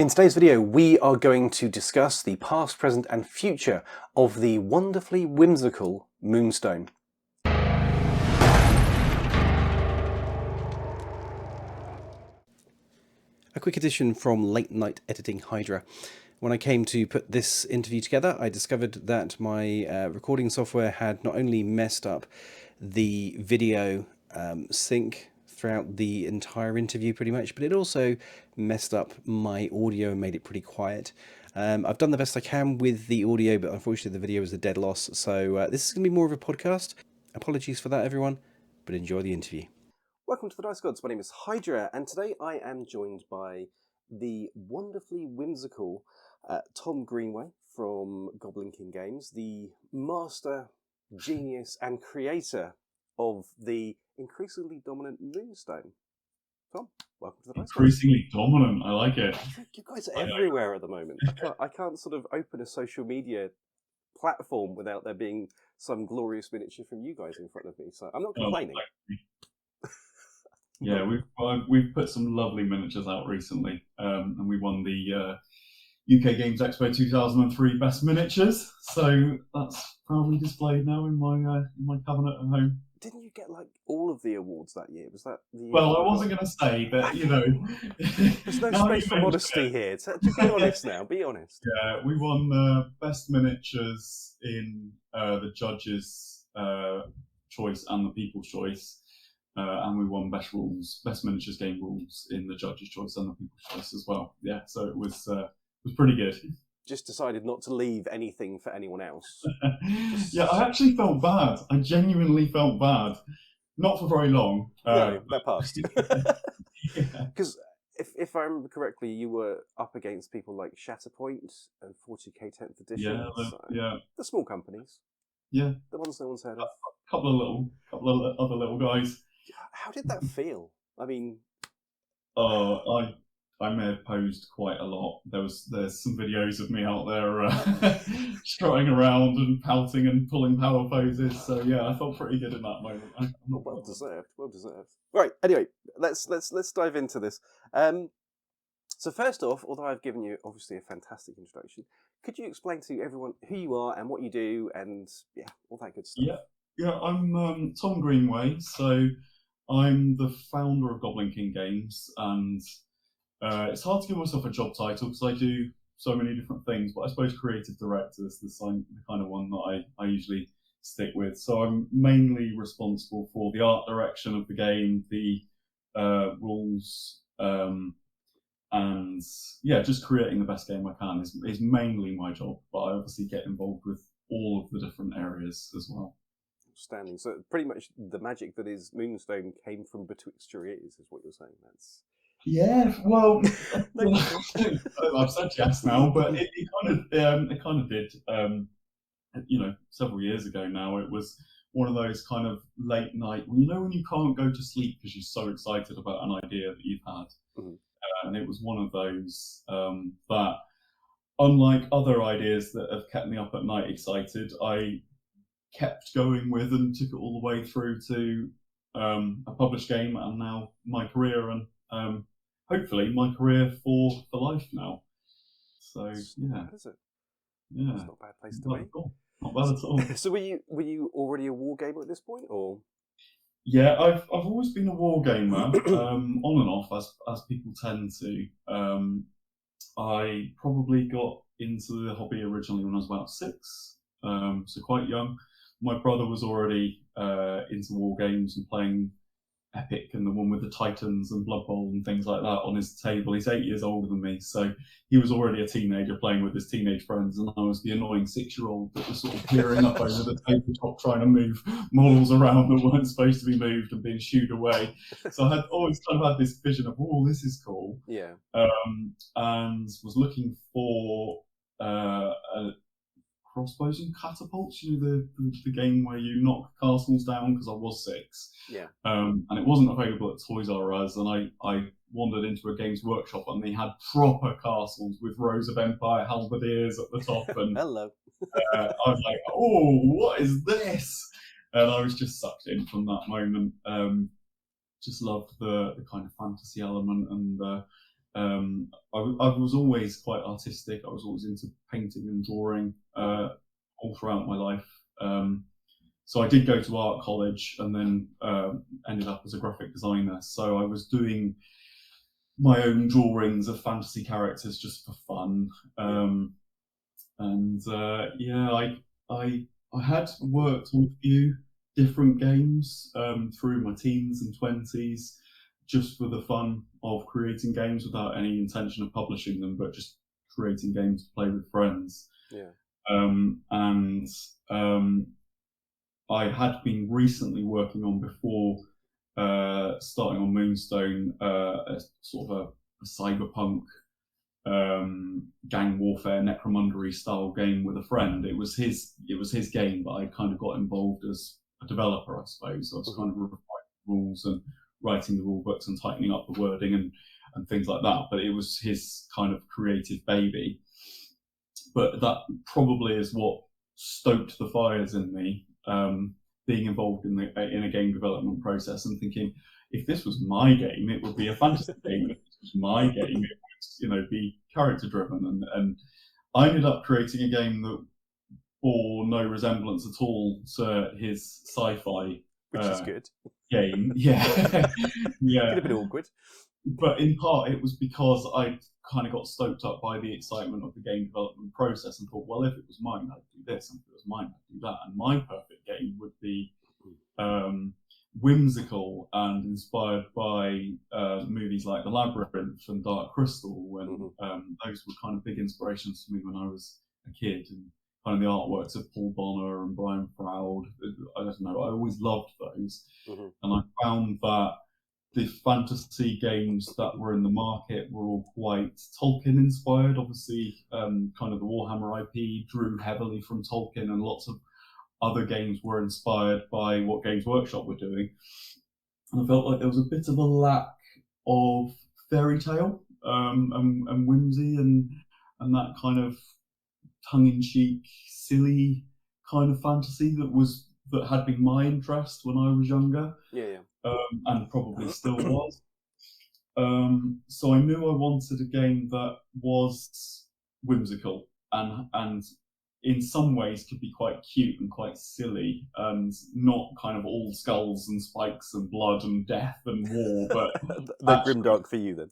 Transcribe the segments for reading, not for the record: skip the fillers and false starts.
In today's video, we are going to discuss the past, present and future of the wonderfully whimsical Moonstone. A quick addition from Late Night Editing Hydra. When I came to put this interview together, I discovered that my recording software had not only messed up the video sync throughout the entire interview pretty much, but it also messed up my audio and made it pretty quiet. I've done the best I can with the audio, but unfortunately the video was a dead loss, so this is going to be more of a podcast. Apologies for that, everyone, but enjoy the interview. Welcome to the Dice Gods. My name is Hydra, and today I am joined by the wonderfully whimsical Tom Greenway from Goblin Games, the master, genius, and creator of the increasingly dominant Moonstone. Tom, welcome to the Dice Gods. Increasingly dominant, I like it. You guys are everywhere at the moment. I can't sort of open a social media platform without there being some glorious miniature from you guys in front of me, so I'm not complaining. Yeah, we've put some lovely miniatures out recently, and we won the UK Games Expo 2003 Best Miniatures. So that's proudly displayed now in my cabinet at home. Didn't you get like all of the awards that year? Was that the year? Well, I wasn't going to say, but you know, there's no space for modesty here. So, be honest now. Be honest. Yeah, we won Best Miniatures in the judges' choice and the people's choice. And we won Best Miniatures Game Rules in the Judges' Choice and the People's Choice as well. Yeah, so it was pretty good. Just decided not to leave anything for anyone else. Yeah, I actually felt bad. I genuinely felt bad. Not for very long. No, that passed. Because if I remember correctly, you were up against people like Shatterpoint and 40k 10th edition. Yeah. The small companies. Yeah. The ones no one's heard of. A couple of other little guys. How did that feel? I mean, I may have posed quite a lot. There's some videos of me out there strutting around and pouting and pulling power poses. So yeah, I felt pretty good in that moment. Well deserved. Right. Anyway, let's dive into this. So first off, although I've given you obviously a fantastic introduction, could you explain to everyone who you are and what you do, and all that good stuff? Yeah. I'm Tom Greenway. So I'm the founder of Goblin King Games, and it's hard to give myself a job title because I do so many different things, but I suppose creative director is the kind of one that I usually stick with. So I'm mainly responsible for the art direction of the game, the rules, and just creating the best game I can is mainly my job, but I obviously get involved with all of the different areas as well. Outstanding. So pretty much the magic that is Moonstone came from betwixt your ears, is what you're saying. That's well, I've said yes now, but it kind of did. Several years ago now, it was one of those kind of late night when you can't go to sleep because you're so excited about an idea that you've had, and it was one of those that, unlike other ideas that have kept me up at night excited, I kept going with and took it all the way through to a published game, and now my career, and hopefully my career for life now. So yeah, is it? Yeah, it's not a bad place to be. Cool. Not bad at all. So were you already a wargamer at this point, or? Yeah, I've always been a wargamer, on and off, as people tend to. I probably got into the hobby originally when I was about 6, so quite young. My brother was already into war games and playing Epic and the one with the Titans and Blood Bowl and things like that on his table. He's 8 years older than me, so he was already a teenager playing with his teenage friends, and I was the annoying 6-year-old that was sort of peering up over the tabletop trying to move models around that weren't supposed to be moved and being shooed away. So I had always kind of had this vision of, oh, this is cool. Yeah. And was looking for crossbows and catapults, the game where you knock castles down, because I was 6. Yeah. And it wasn't available at Toys R Us, and I wandered into a Games Workshop and they had proper castles with rows of Empire halberdiers at the top, and hello. I was like, oh, what is this? And I was just sucked in from that moment. Just loved the kind of fantasy element and I was always quite artistic. I was always into painting and drawing all throughout my life. So I did go to art college and then ended up as a graphic designer. So I was doing my own drawings of fantasy characters just for fun. I had worked on a few different games through my teens and 20s, just for the fun of creating games without any intention of publishing them, but just creating games to play with friends. I had been recently working on, before starting on Moonstone, a sort of a cyberpunk gang warfare necromundery style game with a friend. It was his game, but I kind of got involved as a developer, I suppose. I was kind of refining the rules and writing the rule books and tightening up the wording and things like that. But it was his kind of creative baby. But that probably is what stoked the fires in me, being involved in a game development process and thinking, if this was my game, it would be a fantasy game. If this was my game, it would, be character driven. And I ended up creating a game that bore no resemblance at all to his sci-fi, which is good, game. Yeah. Could have been awkward. But in part, it was because I kind of got stoked up by the excitement of the game development process and thought, well, if it was mine, I'd do this, and if it was mine, I'd do that. And my perfect game would be whimsical and inspired by movies like The Labyrinth and Dark Crystal, and those were kind of big inspirations for me when I was a kid. And kind of the artworks of Paul Bonner and Brian Froud, I don't know, I always loved those. And I found that the fantasy games that were in the market were all quite Tolkien inspired. Obviously, kind of the Warhammer IP drew heavily from Tolkien, and lots of other games were inspired by what Games Workshop were doing. And I felt like there was a bit of a lack of fairy tale and whimsy and that kind of tongue-in-cheek, silly kind of fantasy that had been my interest when I was younger. And probably still was. So I knew I wanted a game that was whimsical and in some ways could be quite cute and quite silly, and not kind of all skulls and spikes and blood and death and war, but that grimdark for you then.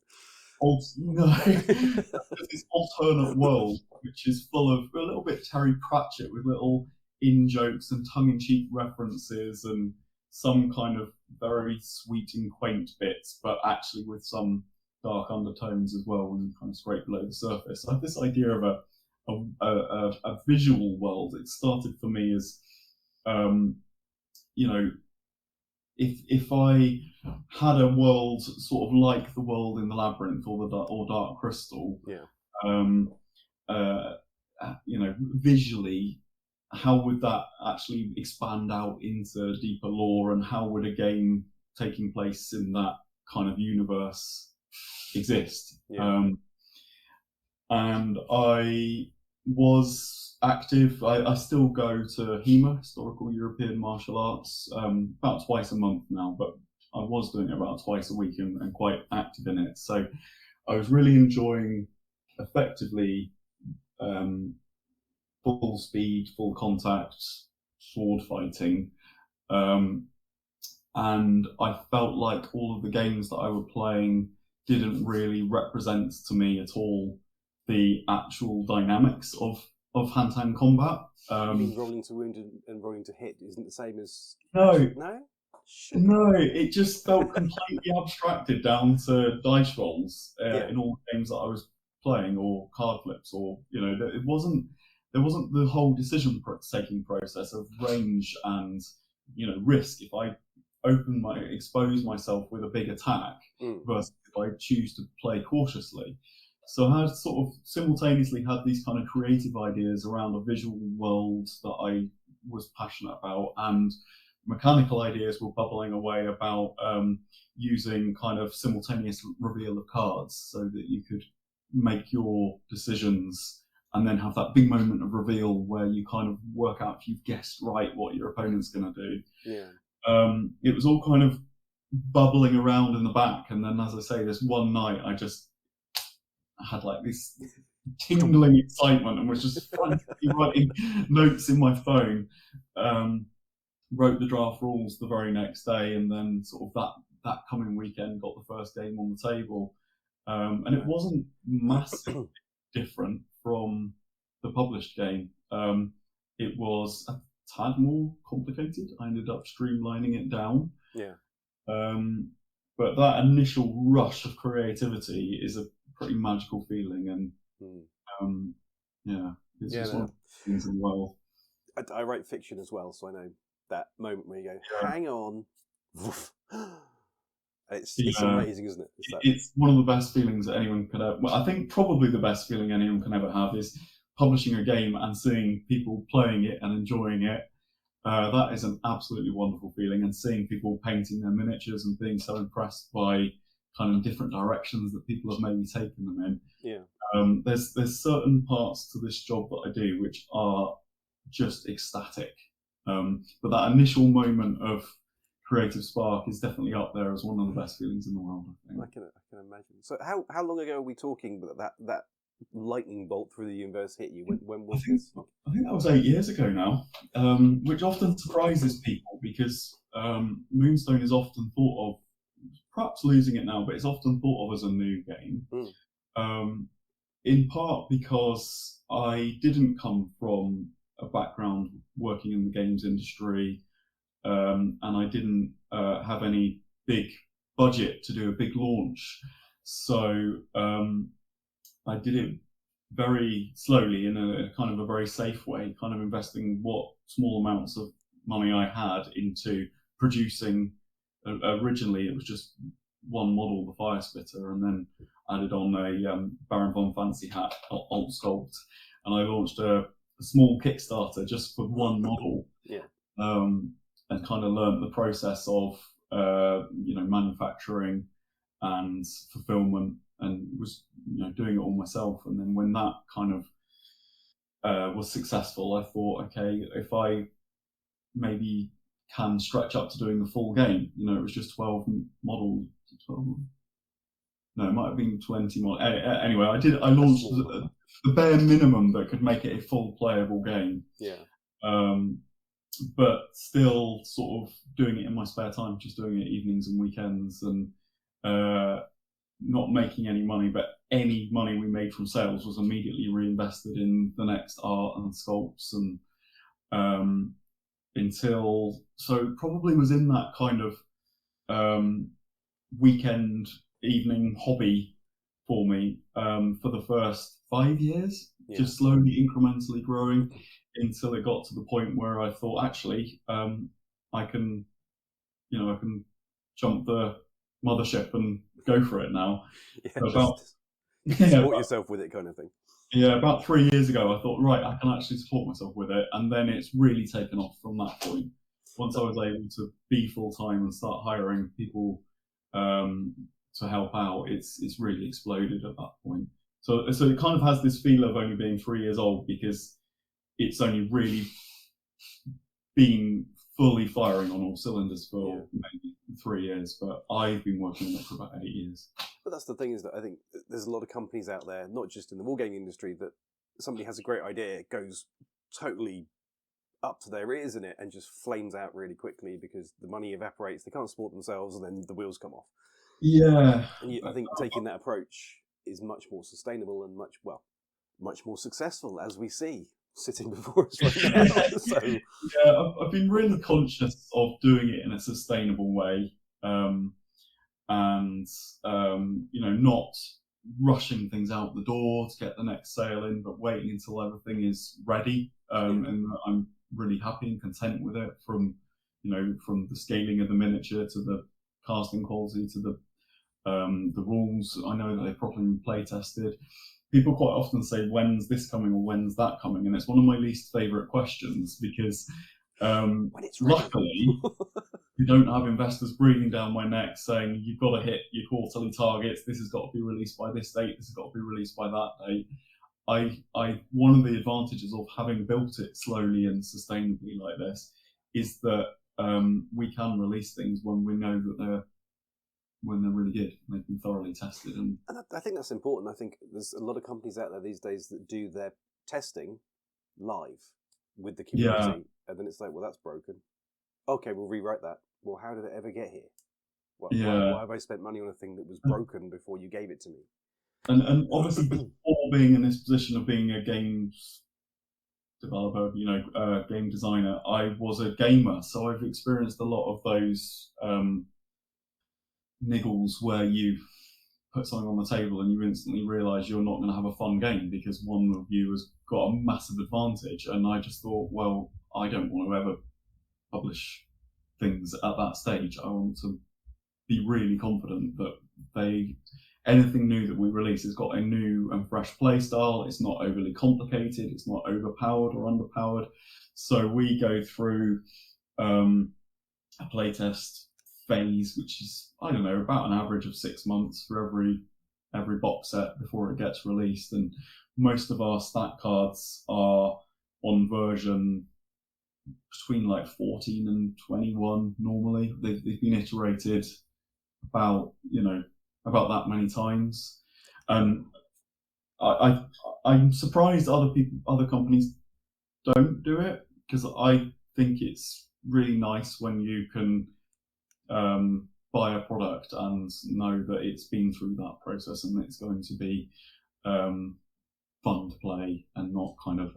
This alternate world which is full of a little bit Terry Pratchett, with little in-jokes and tongue-in-cheek references and some kind of very sweet and quaint bits, but actually with some dark undertones as well when you kind of scrape below the surface. I have this idea of a visual world. It started for me as, if I had a world sort of like the world in the Labyrinth or Dark Crystal, visually, how would that actually expand out into deeper lore, and how would a game taking place in that kind of universe exist? And I was active. I still go to HEMA, Historical European Martial Arts, about twice a month now, but I was doing it about twice a week and quite active in it. So I was really enjoying effectively full speed, full contact sword fighting. And I felt like all of the games that I was playing didn't really represent to me at all the actual dynamics of hand-to-hand combat. You mean rolling to wound and rolling to hit isn't the same as... No. No? No, it just felt completely abstracted down to dice rolls in all the games that I was playing, or card flips, or there wasn't the whole decision-taking process of range and risk. If I expose myself with a big attack versus if I choose to play cautiously. So I had sort of simultaneously had these kind of creative ideas around a visual world that I was passionate about, and mechanical ideas were bubbling away about using kind of simultaneous reveal of cards, so that you could make your decisions and then have that big moment of reveal where you kind of work out if you've guessed right what your opponent's going to do. It was all kind of bubbling around in the back, and then, as I say, this one night I just had like this tingling excitement and was just frantically writing notes in my phone. Wrote the draft rules the very next day, and then sort of that coming weekend got the first game on the table. And it wasn't massively different from the published game. It was a tad more complicated. I ended up streamlining it down. Yeah. But that initial rush of creativity is a pretty magical feeling, and it's just one of the things in the world. I write fiction as well, so I know that moment where you go, hang on. It's amazing, isn't it? It's one of the best feelings that anyone could ever. Well, I think probably the best feeling anyone can ever have is publishing a game and seeing people playing it and enjoying it. That is an absolutely wonderful feeling, and seeing people painting their miniatures and being so impressed by kind of different directions that people have maybe taken them in. Yeah. There's certain parts to this job that I do which are just ecstatic. But that initial moment of creative spark is definitely up there as one of the best feelings in the world, I think. I can imagine. So how long ago are we talking that lightning bolt through the universe hit you? When was this? I think that was 8 years ago now, which often surprises people because Moonstone is often thought of, perhaps losing it now, but it's often thought of as a new game. In part because I didn't come from a background working in the games industry, and I didn't have any big budget to do a big launch. So I did it very slowly in a kind of a very safe way, kind of investing what small amounts of money I had into producing. Originally, it was just one model, the Fire Spitter, and then added on a Baron von Fancy Hat alt sculpt, and I launched a small Kickstarter just for one model. And kind of learned the process of manufacturing and fulfillment, and was doing it all myself. And then when that kind of was successful, I thought, okay, if I maybe can stretch up to doing the full game, it was just 12 models. 12? No, it might have been 20 models. Anyway, I launched the bare minimum that could make it a full playable game. But still sort of doing it in my spare time, just doing it evenings and weekends, and not making any money, but any money we made from sales was immediately reinvested in the next art and sculpts, and so probably was in that kind of weekend evening hobby for me for the first 5 years, just slowly incrementally growing until it got to the point where I thought, actually, I can jump the mothership and go for it now. Support yourself with it, kind of thing. Yeah, about 3 years ago, I thought, right, I can actually support myself with it, and then it's really taken off from that point. Once I was able to be full time and start hiring people to help out, it's really exploded at that point. So it kind of has this feel of only being 3 years old, because it's only really been fully firing on all cylinders for maybe 3 years, but I've been working on it for about 8 years. But that's the thing, is that I think there's a lot of companies out there, not just in the wargaming industry, that somebody has a great idea, goes totally up to their ears in it, and just flames out really quickly because the money evaporates, they can't support themselves, and then the wheels come off. Yeah. And I think taking that approach is much more sustainable and much more successful, as we see sitting before us right now. So, yeah, I've been really conscious of doing it in a sustainable way, and not rushing things out the door to get the next sale in, but waiting until everything is ready, and I'm really happy and content with it, from the scaling of the miniature to the casting quality to the rules. I know that they've properly been play tested. People quite often say, when's this coming or when's that coming? And it's one of my least favourite questions, because luckily you don't have investors breathing down my neck saying, you've got to hit your quarterly targets, this has got to be released by this date, this has got to be released by that date. One of the advantages of having built it slowly and sustainably like this is that we can release things when we know that they're when they're really good. They've been thoroughly tested. And I think that's important. I think there's a lot of companies out there these days that do their testing live with the community, and then it's like, well, that's broken. Okay, we'll rewrite that. Well, how did it ever get here? Why have I spent money on a thing that was broken before you gave it to me? And obviously, before being in this position of being a games developer, game designer, I was a gamer, so I've experienced a lot of those niggles where you put something on the table and you instantly realise you're not going to have a fun game because one of you has got a massive advantage. And I just thought, well, I don't want to ever publish things at that stage. I want to be really confident that anything new that we release has got a new and fresh play style. It's not overly complicated. It's not overpowered or underpowered. So we go through a playtest phase, which is, I don't know, about an average of 6 months for every box set before it gets released. And most of our stat cards are on version between like 14 and 21 normally. They've been iterated about that many times, and I'm surprised other companies don't do it, because I think it's really nice when you can buy a product and know that it's been through that process and it's going to be fun to play and not kind of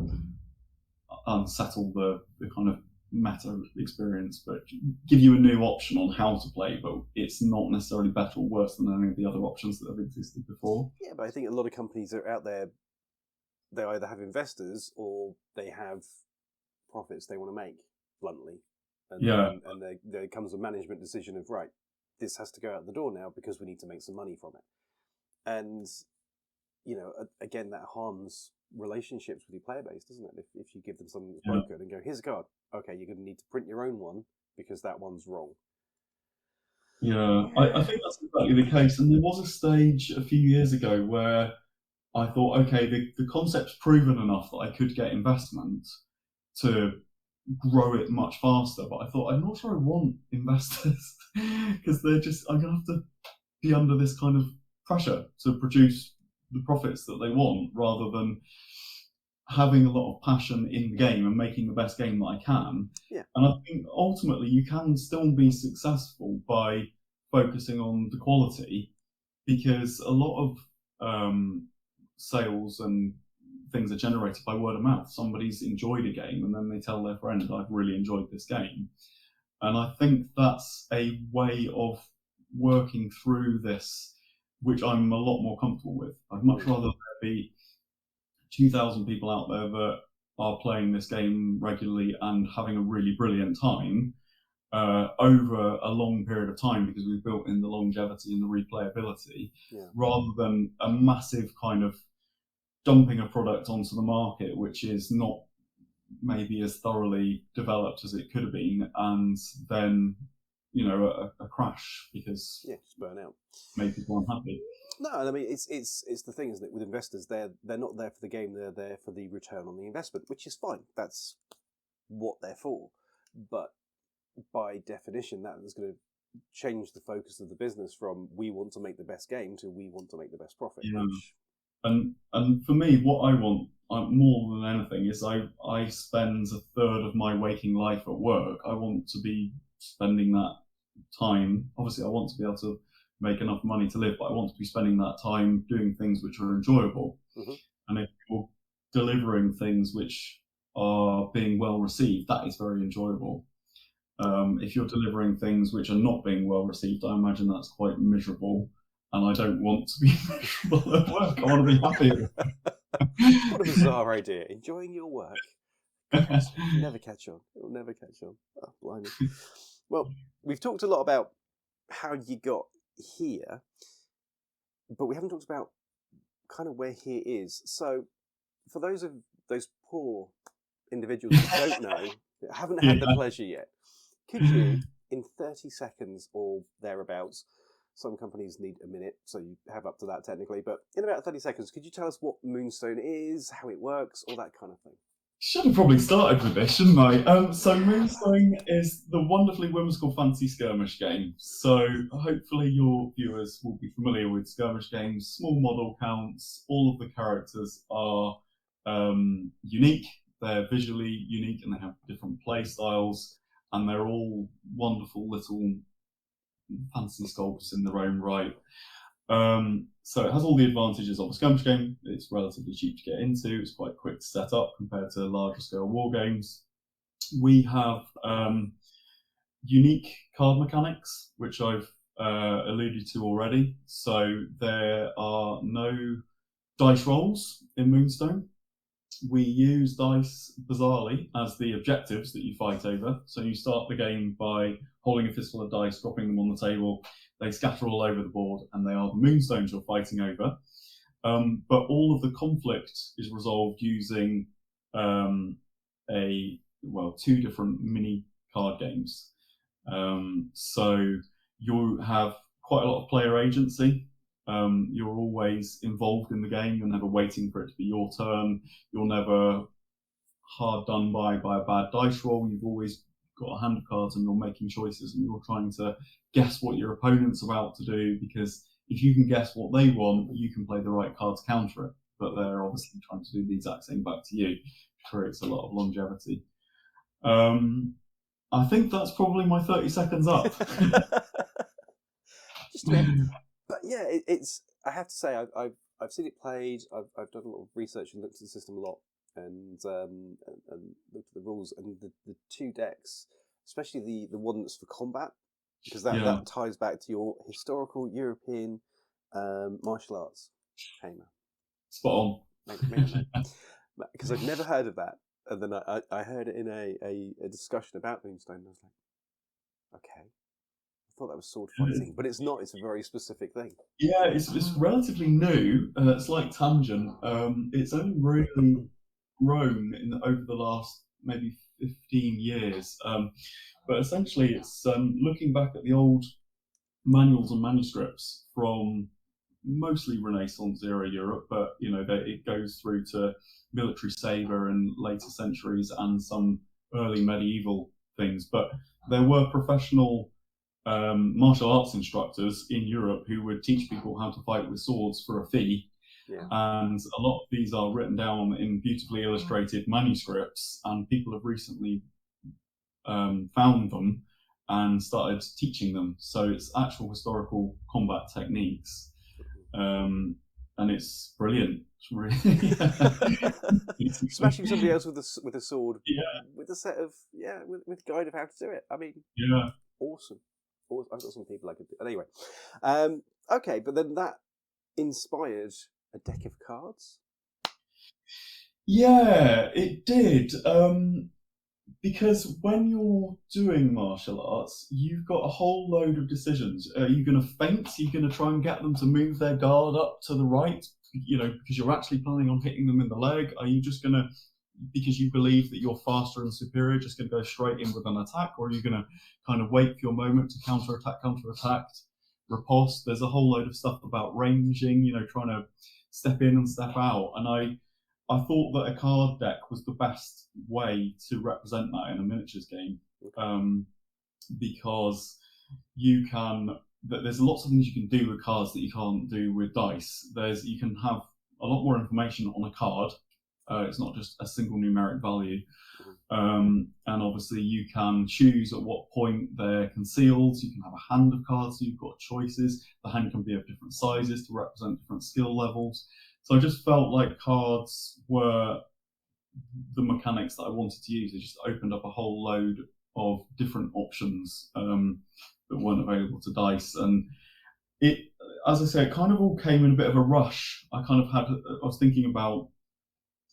unsettle the kind of meta experience, but give you a new option on how to play, but it's not necessarily better or worse than any of the other options that have existed before. Yeah, but I think a lot of companies are out there, they either have investors or they have profits they want to make, bluntly. And there comes a management decision of, right, this has to go out the door now because we need to make some money from it. And, again, that harms relationships with your player base, doesn't it? If you give them something that's broken and go, here's a card, okay, you're going to need to print your own one because that one's wrong. Yeah, I think that's exactly the case. And there was a stage a few years ago where I thought, okay, the concept's proven enough that I could get investment to grow it much faster. But I thought, I'm not sure I want investors because I'm going to have to be under this kind of pressure to produce the profits that they want, rather than having a lot of passion in the game and making the best game that I can. Yeah. And I think ultimately you can still be successful by focusing on the quality, because a lot of sales and things are generated by word of mouth. Somebody's enjoyed a game and then they tell their friend, I've really enjoyed this game. And I think that's a way of working through this, which I'm a lot more comfortable with. I'd much rather there be 2,000 people out there that are playing this game regularly and having a really brilliant time over a long period of time, because we've built in the longevity and the replayability, rather than a massive kind of dumping a product onto the market which is not maybe as thoroughly developed as it could have been, and then a crash because just burn out, make people unhappy. No, I mean it's the thing, isn't it? With investors, they're not there for the game; they're there for the return on the investment, which is fine. That's what they're for. But by definition, that is going to change the focus of the business from we want to make the best game to we want to make the best profit. Yeah. And for me, what I want more than anything is I spend a third of my waking life at work. I want to be spending that time. Obviously, I want to be able to make enough money to live, but I want to be spending that time doing things which are enjoyable. Mm-hmm. And if you're delivering things which are being well received, that is very enjoyable. If you're delivering things which are not being well received, I imagine that's quite miserable. And I don't want to be miserable at work. I want to be happy. What a bizarre idea. Enjoying your work. It'll never catch on. It'll never catch on. Oh, blimey. Well, we've talked a lot about how you got here, but we haven't talked about kind of where here is. So for those poor individuals who don't know, haven't had the pleasure yet, could you, in 30 seconds or thereabouts, some companies need a minute, so you have up to that technically, but in about 30 seconds, could you tell us what Moonstone is, how it works, all that kind of thing? Should have probably started with this, shouldn't I? So Moonstone is the wonderfully whimsical fantasy skirmish game. So hopefully your viewers will be familiar with skirmish games. Small model counts. All of the characters are unique. They're visually unique and they have different play styles. And they're all wonderful little fantasy sculpts in their own right. So it has all the advantages of a skirmish game. It's relatively cheap to get into. It's quite quick to set up compared to larger scale war games. We have unique card mechanics, which I've alluded to already. So there are no dice rolls in Moonstone. We use dice, bizarrely, as the objectives that you fight over. So you start the game by holding a fistful of dice, dropping them on the table. They scatter all over the board, and they are the Moonstones you're fighting over. But all of the conflict is resolved using two different mini card games. So you have quite a lot of player agency. You're always involved in the game. You're never waiting for it to be your turn. You're never hard done by a bad dice roll. You've always got a hand of cards and you're making choices and you're trying to guess what your opponent's about to do, because if you can guess what they want, you can play the right card to counter it. But they're obviously trying to do the exact same back to you, which creates a lot of longevity. I think that's probably my 30 seconds up. Just a bit. But yeah, it's. I have to say, I've seen it played. I've done a lot of research and looked at the system a lot, and looked at the rules and the two decks, especially the one that's for combat, because that ties back to your historical European martial arts. Hey man, spot on. Because I've never heard of that, and then I heard it in a discussion about Moonstone, and I was like, okay. I thought that was sword fighting, but it's not. It's a very specific thing. Yeah, it's relatively new. Slight tangent. It's only really grown over the last maybe 15 years. But essentially, it's looking back at the old manuals and manuscripts from mostly Renaissance era Europe, but it goes through to military saber in later centuries and some early medieval things. But there were professional martial arts instructors in Europe who would teach people how to fight with swords for a fee. Yeah. And a lot of these are written down in beautifully illustrated manuscripts, and people have recently found them and started teaching them. So it's actual historical combat techniques, and it's brilliant. It's really smashing somebody else with a sword, with a set of with guide of how to do it. I mean, awesome. I've got some people I could do. Anyway, okay, but then that inspired a deck of cards. Yeah, it did. Because when you're doing martial arts, you've got a whole load of decisions. Are you going to feint? Are you going to try and get them to move their guard up to the right? Because you're actually planning on hitting them in the leg. Are you just going to, because you believe that you're faster and superior, just going to go straight in with an attack? Or are you going to kind of wait for your moment to counterattack, riposte? There's a whole load of stuff about ranging, trying to step in and step out. And I thought that a card deck was the best way to represent that in a miniatures game, because there's lots of things you can do with cards that you can't do with dice. You can have a lot more information on a card. It's not just a single numeric value. And obviously you can choose at what point they're concealed. You can have a hand of cards, so you've got choices. The hand can be of different sizes to represent different skill levels. So I just felt like cards were the mechanics that I wanted to use. They just opened up a whole load of different options that weren't available to dice. And it, as I say, it kind of all came in a bit of a rush. I was thinking about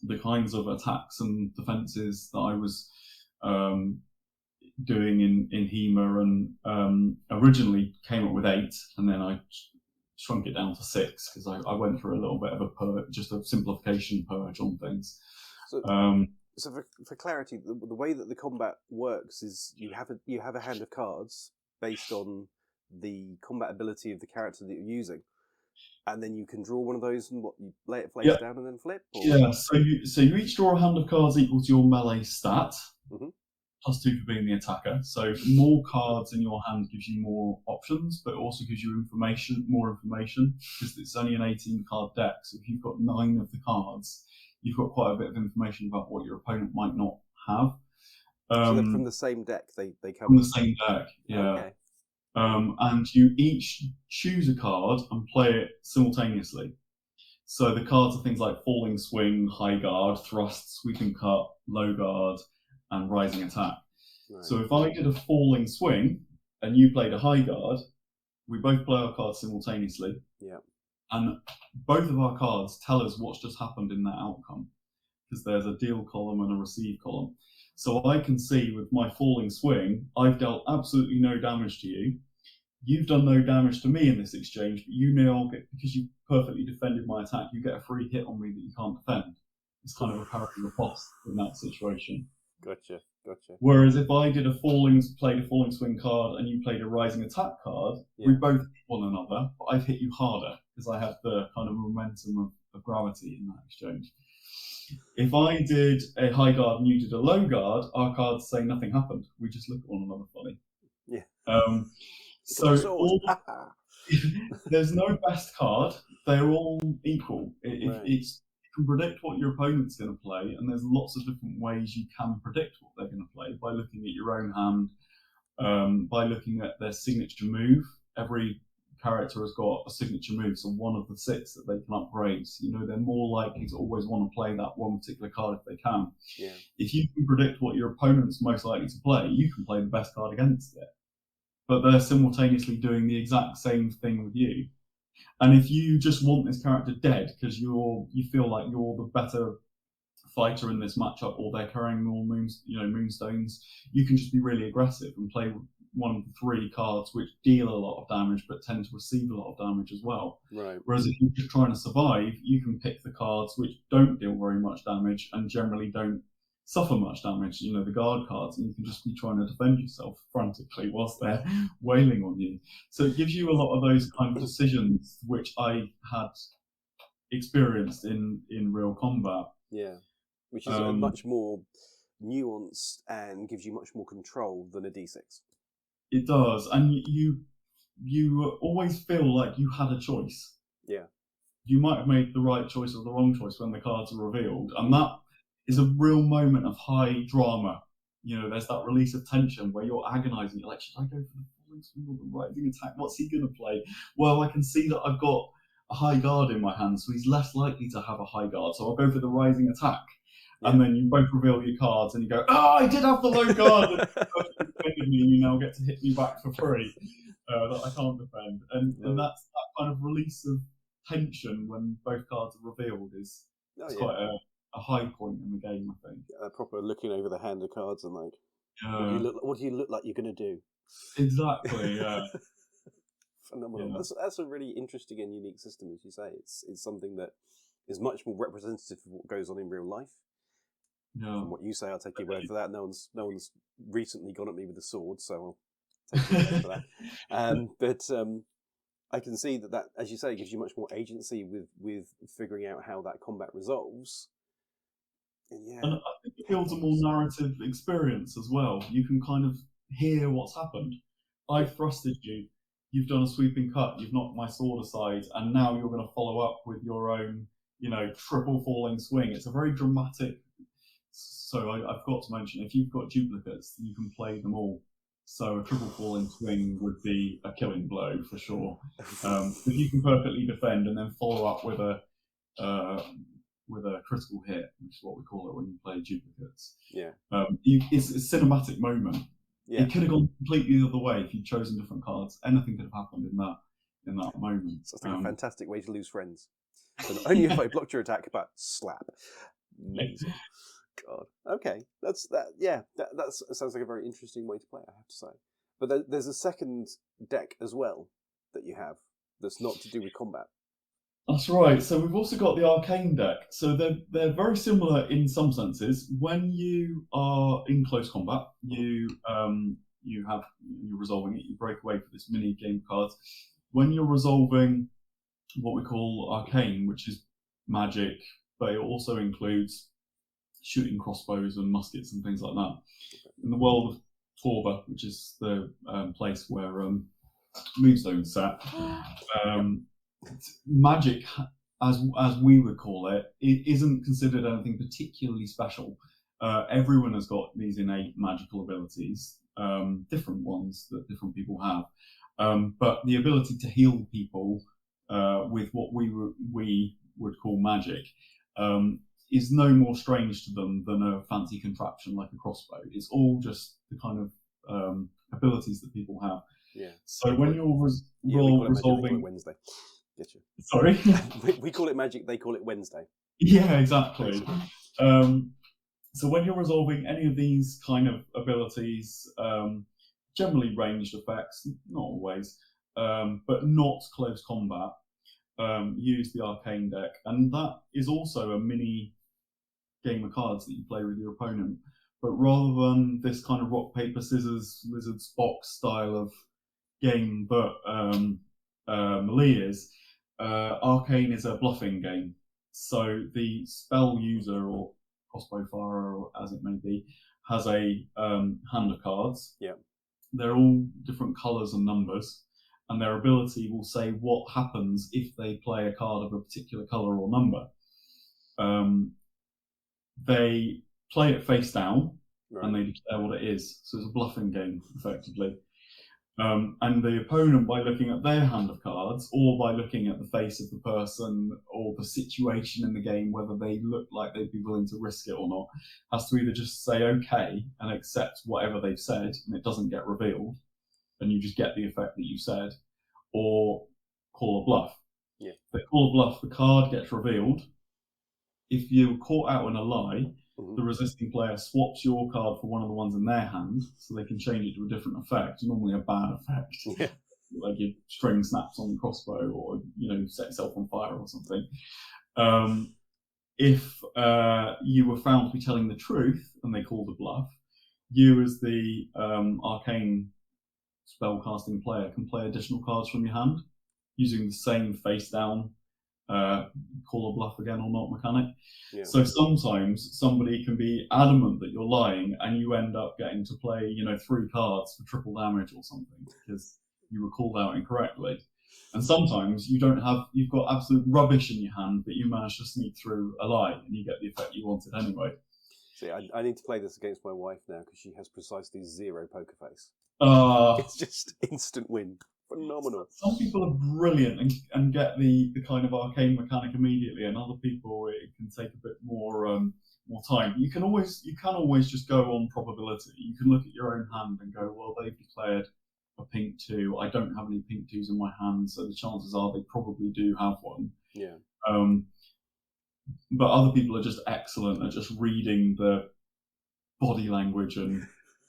the kinds of attacks and defenses that I was doing in HEMA, and originally came up with 8, and then I shrunk it down to 6 because I went through a little bit of just a simplification purge on things. So for clarity, the way that the combat works is you have a hand of cards based on the combat ability of the character that you're using. and then you can draw one of those and what you lay it face Yeah. down and then flip. Or... Yeah. So you each draw a hand of cards equal to your melee stat. Mhm. +2 for being the attacker. So more cards in your hand gives you more options, but it also gives you more information, because it's only an 18-card deck. So if you've got 9 of the cards, you've got quite a bit of information about what your opponent might not have. So they're from the same deck. They come from the same deck. Yeah. Okay. And you each choose a card and play it simultaneously. So the cards are things like Falling Swing, High Guard, Thrust, Sweep and Cut, Low Guard, and Rising Attack. Right. So if I did a Falling Swing and you played a High Guard, we both play our cards simultaneously. Yeah. And both of our cards tell us what's just happened in that outcome, because there's a deal column and a receive column. So I can see with my Falling Swing, I've dealt absolutely no damage to you. You've done no damage to me in this exchange, but you now get, because you perfectly defended my attack, you get a free hit on me that you can't defend. It's kind of a parry riposte in that situation. Gotcha. Whereas if I played a Falling Swing card and you played a Rising Attack card, we both hit one another, but I've hit you harder because I have the kind of momentum of gravity in that exchange. If I did a High Guard and you did a Low Guard, our cards say nothing happened. We just look at one another funny. Yeah. So there's no best card. They're all equal. Right. You can predict what your opponent's going to play, and there's lots of different ways you can predict what they're going to play, by looking at your own hand, by looking at their signature move. Every character has got a signature move, so one of the 6 that they can upgrade. They're more likely to always want to play that one particular card if they can. Yeah. If you can predict what your opponent's most likely to play, you can play the best card against it. But they're simultaneously doing the exact same thing with you. And if you just want this character dead because you feel like you're the better fighter in this matchup, or they're carrying more Moonstones, you can just be really aggressive and play one of the 3 cards which deal a lot of damage but tend to receive a lot of damage as well. Right. Whereas if you're just trying to survive, you can pick the cards which don't deal very much damage and generally don't suffer much damage, the guard cards, and you can just be trying to defend yourself frantically whilst they're wailing on you. So it gives you a lot of those kind of decisions which I had experienced in real combat. Yeah, which is much more nuanced and gives you much more control than a D6. It does, and you always feel like you had a choice. Yeah. You might have made the right choice or the wrong choice when the cards are revealed, and that is a real moment of high drama. There's that release of tension where you're agonizing. You're like, should I go for the Falling Swing or the Rising Attack? What's he going to play? Well, I can see that I've got a High Guard in my hand, so he's less likely to have a High Guard, so I'll go for the Rising Attack. Yeah. And then you both reveal your cards and you go, I did have the Low Guard and you defended me, and you now get to hit me back for free that I can't defend. And that's that kind of release of tension when both cards are revealed is quite a high point in the game, I think. Yeah, proper looking over the hand of cards and like, what do you look like you're going to do? Exactly, yeah. Phenomenal. Yeah. That's a really interesting and unique system, as you say. It's something that is much more representative of what goes on in real life. Yeah. From what you say, I'll take your word for that. No one's recently gone at me with a sword, so I'll take your word for that. But I can see that, as you say, gives you much more agency with figuring out how that combat resolves. And I think it builds a more narrative experience as well. You can kind of hear what's happened. I've thrusted you. You've done a sweeping cut. You've knocked my sword aside, and now you're going to follow up with your own, triple Falling Swing. It's a very dramatic. So I've got to mention, if you've got duplicates, you can play them all. So a triple Falling Swing would be a killing blow for sure. If you can perfectly defend and then follow up with a critical hit, which is what we call it when you play duplicates. Yeah. It's a cinematic moment. Yeah. It could have gone completely the other way if you'd chosen different cards. Anything could have happened in that moment. So I think a fantastic way to lose friends. So not only have I blocked your attack, but slap. Amazing. God. Okay. That sounds like a very interesting way to play it, I have to say. But there's a second deck as well that you have that's not to do with combat. That's right. So we've also got the Arcane deck. So they're very similar in some senses. When you are in close combat, you're resolving it. You break away for this mini game cards. When you're resolving what we call arcane, which is magic, but it also includes shooting crossbows and muskets and things like that. In the world of Torba, which is the place where Moonstone's set, magic, as we would call it, it isn't considered anything particularly special. Everyone has got these innate magical abilities, different ones that different people have, but the ability to heal people with what we would call magic is no more strange to them than a fancy contraption like a crossbow. It's all just the kind of abilities that people have. Yeah. So when you're we call it resolving, magic, they call it Wednesday. Get you. Sorry. we call it magic. They call it Wednesday. Yeah, exactly. So when you're resolving any of these kind of abilities, generally ranged effects, not always, but not close combat, use the arcane deck, and that is also a mini game of cards that you play with your opponent. But rather than this kind of rock paper scissors lizards box style of game that Melee is, arcane is a bluffing game. So the spell user or crossbow firer, or as it may be, has a hand of cards. Yeah. They're all different colours and numbers, and their ability will say what happens if they play a card of a particular colour or number. They play it face down, Right. and they declare what it is. So it's a bluffing game, effectively. And the opponent, by looking at their hand of cards, or by looking at the face of the person or the situation in the game, whether they look like they'd be willing to risk it or not, has to either just say okay and accept whatever they've said, and it doesn't get revealed, and you just get the effect that you said, or call a bluff. Yeah. If they call a bluff, the card gets revealed. If you're caught out in a lie, the resisting player swaps your card for one of the ones in their hand, so they can change it to a different effect, normally a bad effect. Yeah. Like your string snaps on the crossbow, or set yourself on fire or something. If you were found to be telling the truth and they called a bluff, you as the arcane spellcasting player can play additional cards from your hand using the same face down call a bluff again or not mechanic. Yeah. So sometimes somebody can be adamant that you're lying, and you end up getting to play 3 cards for triple damage or something because you were called out incorrectly. And sometimes you've got absolute rubbish in your hand, but you manage to sneak through a lie and you get the effect you wanted anyway. See, I need to play this against my wife now because she has precisely 0 poker face. It's just instant win. Phenomenal. Some people are brilliant and get the kind of arcane mechanic immediately, and other people it can take a bit more time. You can always just go on probability. You can look at your own hand and go, well, they've declared a pink 2. I don't have any pink 2s in my hand, so the chances are they probably do have one. Yeah. But other people are just excellent at just reading the body language and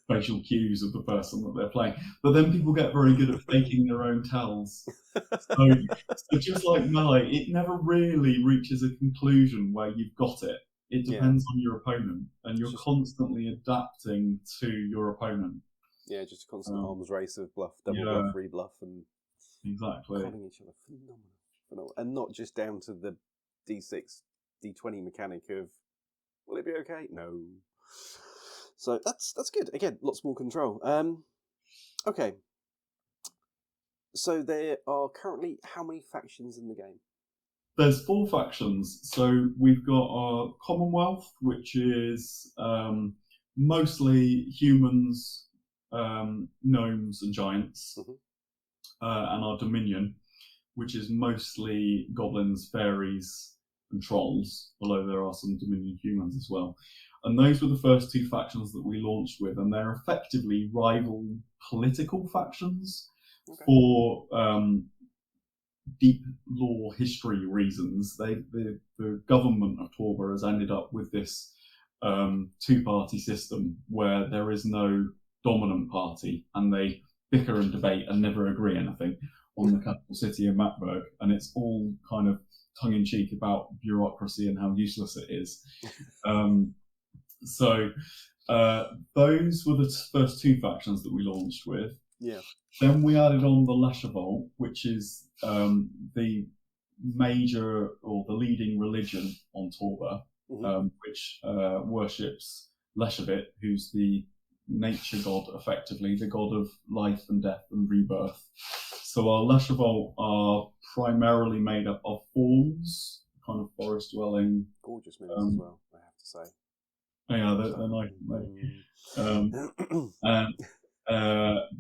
facial cues of the person that they're playing. But then people get very good at faking their own tells. So just like Melee, it never really reaches a conclusion where you've got it. It depends on your opponent, and you're constantly adapting to your opponent. Yeah, just a constant arms race of bluff, double bluff, rebluff, and exactly calling each other. Phenomenal. And not just down to the D6, D20 mechanic of, will it be okay? No. So that's good. Again, lots more control. Okay. So there are currently how many factions in the game? There's 4 factions. So we've got our Commonwealth, which is mostly humans, gnomes and giants, and our Dominion, which is mostly goblins, fairies, and trolls, although there are some Dominion humans as well. And those were the first 2 factions that we launched with, and they're effectively rival political factions for deep lore history reasons. The government of Torba has ended up with this 2-party system where there is no dominant party, and they bicker and debate and never agree anything on the capital city of Macburg, and it's all kind of tongue-in-cheek about bureaucracy and how useless it is. So those were the first 2 factions that we launched with. Yeah. Then we added on the Lesher Vault, which is the major or the leading religion on Torba, which worships Leshavit, who's the nature god, effectively, the god of life and death and rebirth. So our Leshavult are primarily made up of falls, kind of forest dwelling. Gorgeous minions as well, I have to say. Yeah, they're nice.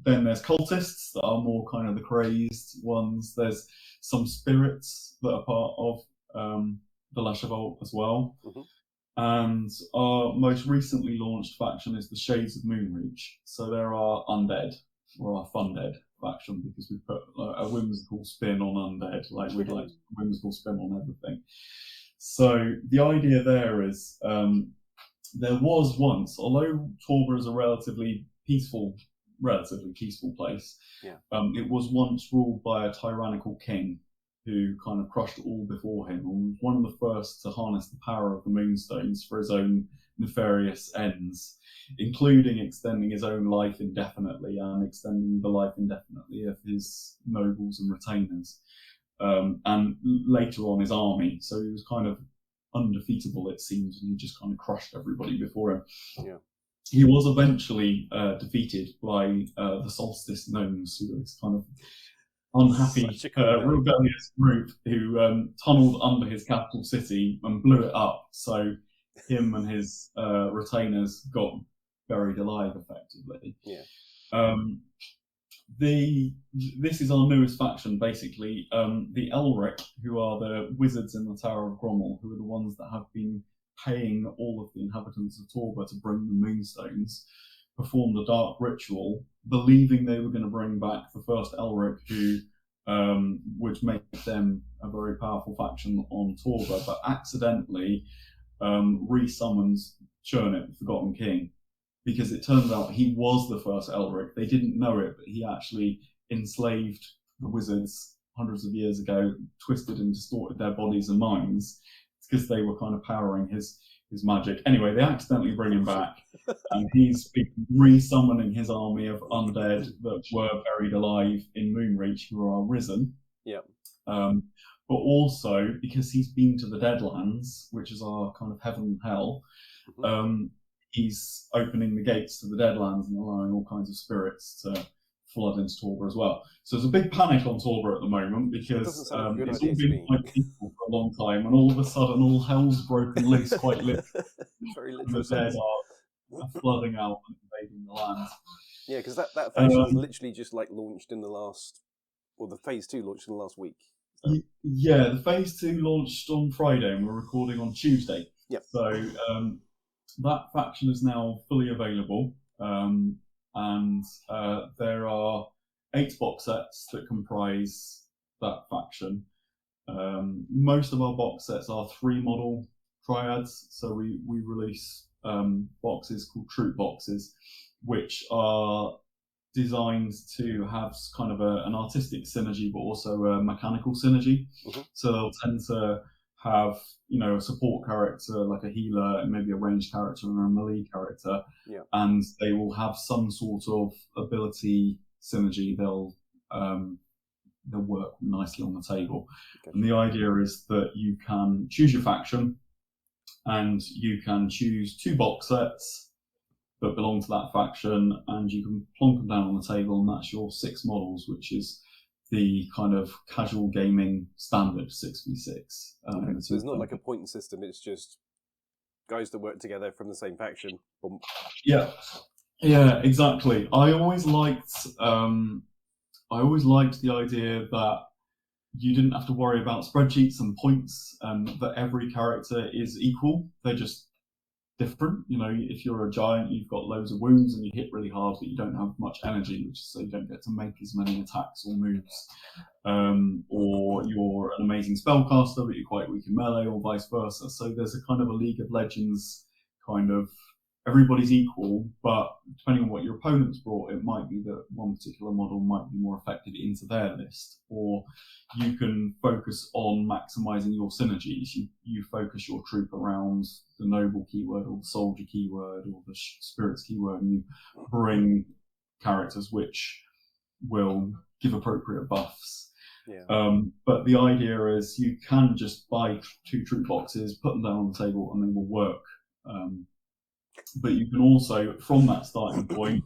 Then there's cultists that are more kind of the crazed ones. There's some spirits that are part of the Leshavult as well. And our most recently launched faction is the Shades of Moonreach. So there are undead, or our fundead faction, because we put a whimsical spin on undead, like we'd like a whimsical spin on everything. So the idea there is there was once, although Torba is a relatively peaceful place, it was once ruled by a tyrannical king who kind of crushed all before him, and was one of the first to harness the power of the Moonstones for his own nefarious ends, including extending his own life indefinitely and extending the life indefinitely of his nobles and retainers, and later on his army. So he was kind of undefeatable, it seems, and he just kind of crushed everybody before him. He was eventually defeated by the Solstice Gnomes, who was kind of unhappy, rebellious group who tunneled under his capital city and blew it up. So him and his retainers got buried alive, effectively. This is our newest faction, basically. The Elric, who are the wizards in the Tower of Grommel, who are the ones that have been paying all of the inhabitants of Torba to bring the Moonstones, performed a dark ritual, believing they were going to bring back the first Elric, who would make them a very powerful faction on Torba, but accidentally re-summons Chernit, the Forgotten King, because it turns out he was the first Elric. They didn't know it, but he actually enslaved the wizards hundreds of years ago, twisted and distorted their bodies and minds, because they were kind of powering his magic. Anyway, they accidentally bring him back, and he's been re-summoning his army of undead that were buried alive in Moonreach, who are risen. But also, because he's been to the Deadlands, which is our kind of heaven and hell, he's opening the gates to the Deadlands and allowing all kinds of spirits to flood into Torba as well. So there's a big panic on Torba at the moment, because it's all been quite peaceful for a long time, and all of a sudden all hell's broken loose, quite literally. The dead are flooding out and invading the land. Yeah, because that faction's literally just like launched in the last, or the phase 2 launched in the last week. So. Yeah, the phase 2 launched on Friday, and we're recording on Tuesday. So that faction is now fully available. And there are 8 box sets that comprise that faction. Most of our box sets are 3 model triads, so we release boxes called troop boxes, which are designed to have kind of an artistic synergy, but also a mechanical synergy. So they'll tend to have, a support character like a healer, and maybe a ranged character and a melee character, and they will have some sort of ability synergy. They'll work nicely on the table. And the idea is that you can choose your faction, and you can choose 2 box sets that belong to that faction, and you can plonk them down on the table, and that's your 6 models, which is the kind of casual gaming standard 6v6. So it's not like a point system, it's just guys that work together from the same faction. Boom. Yeah, exactly. I always liked the idea that you didn't have to worry about spreadsheets and points, and that every character is equal. They're just different. If you're a giant, you've got loads of wounds and you hit really hard, but you don't have much energy, which is so you don't get to make as many attacks or moves. Or you're an amazing spellcaster, but you're quite weak in melee, or vice versa. So there's a kind of a League of Legends kind of, everybody's equal, but depending on what your opponent's brought, it might be that one particular model might be more effective into their list, or you can focus on maximizing your synergies. You focus your troop around the noble keyword, or the soldier keyword, or the spirits keyword, and you bring characters which will give appropriate buffs. But the idea is you can just buy 2 troop boxes, put them down on the table, and they will work. But you can also, from that starting point,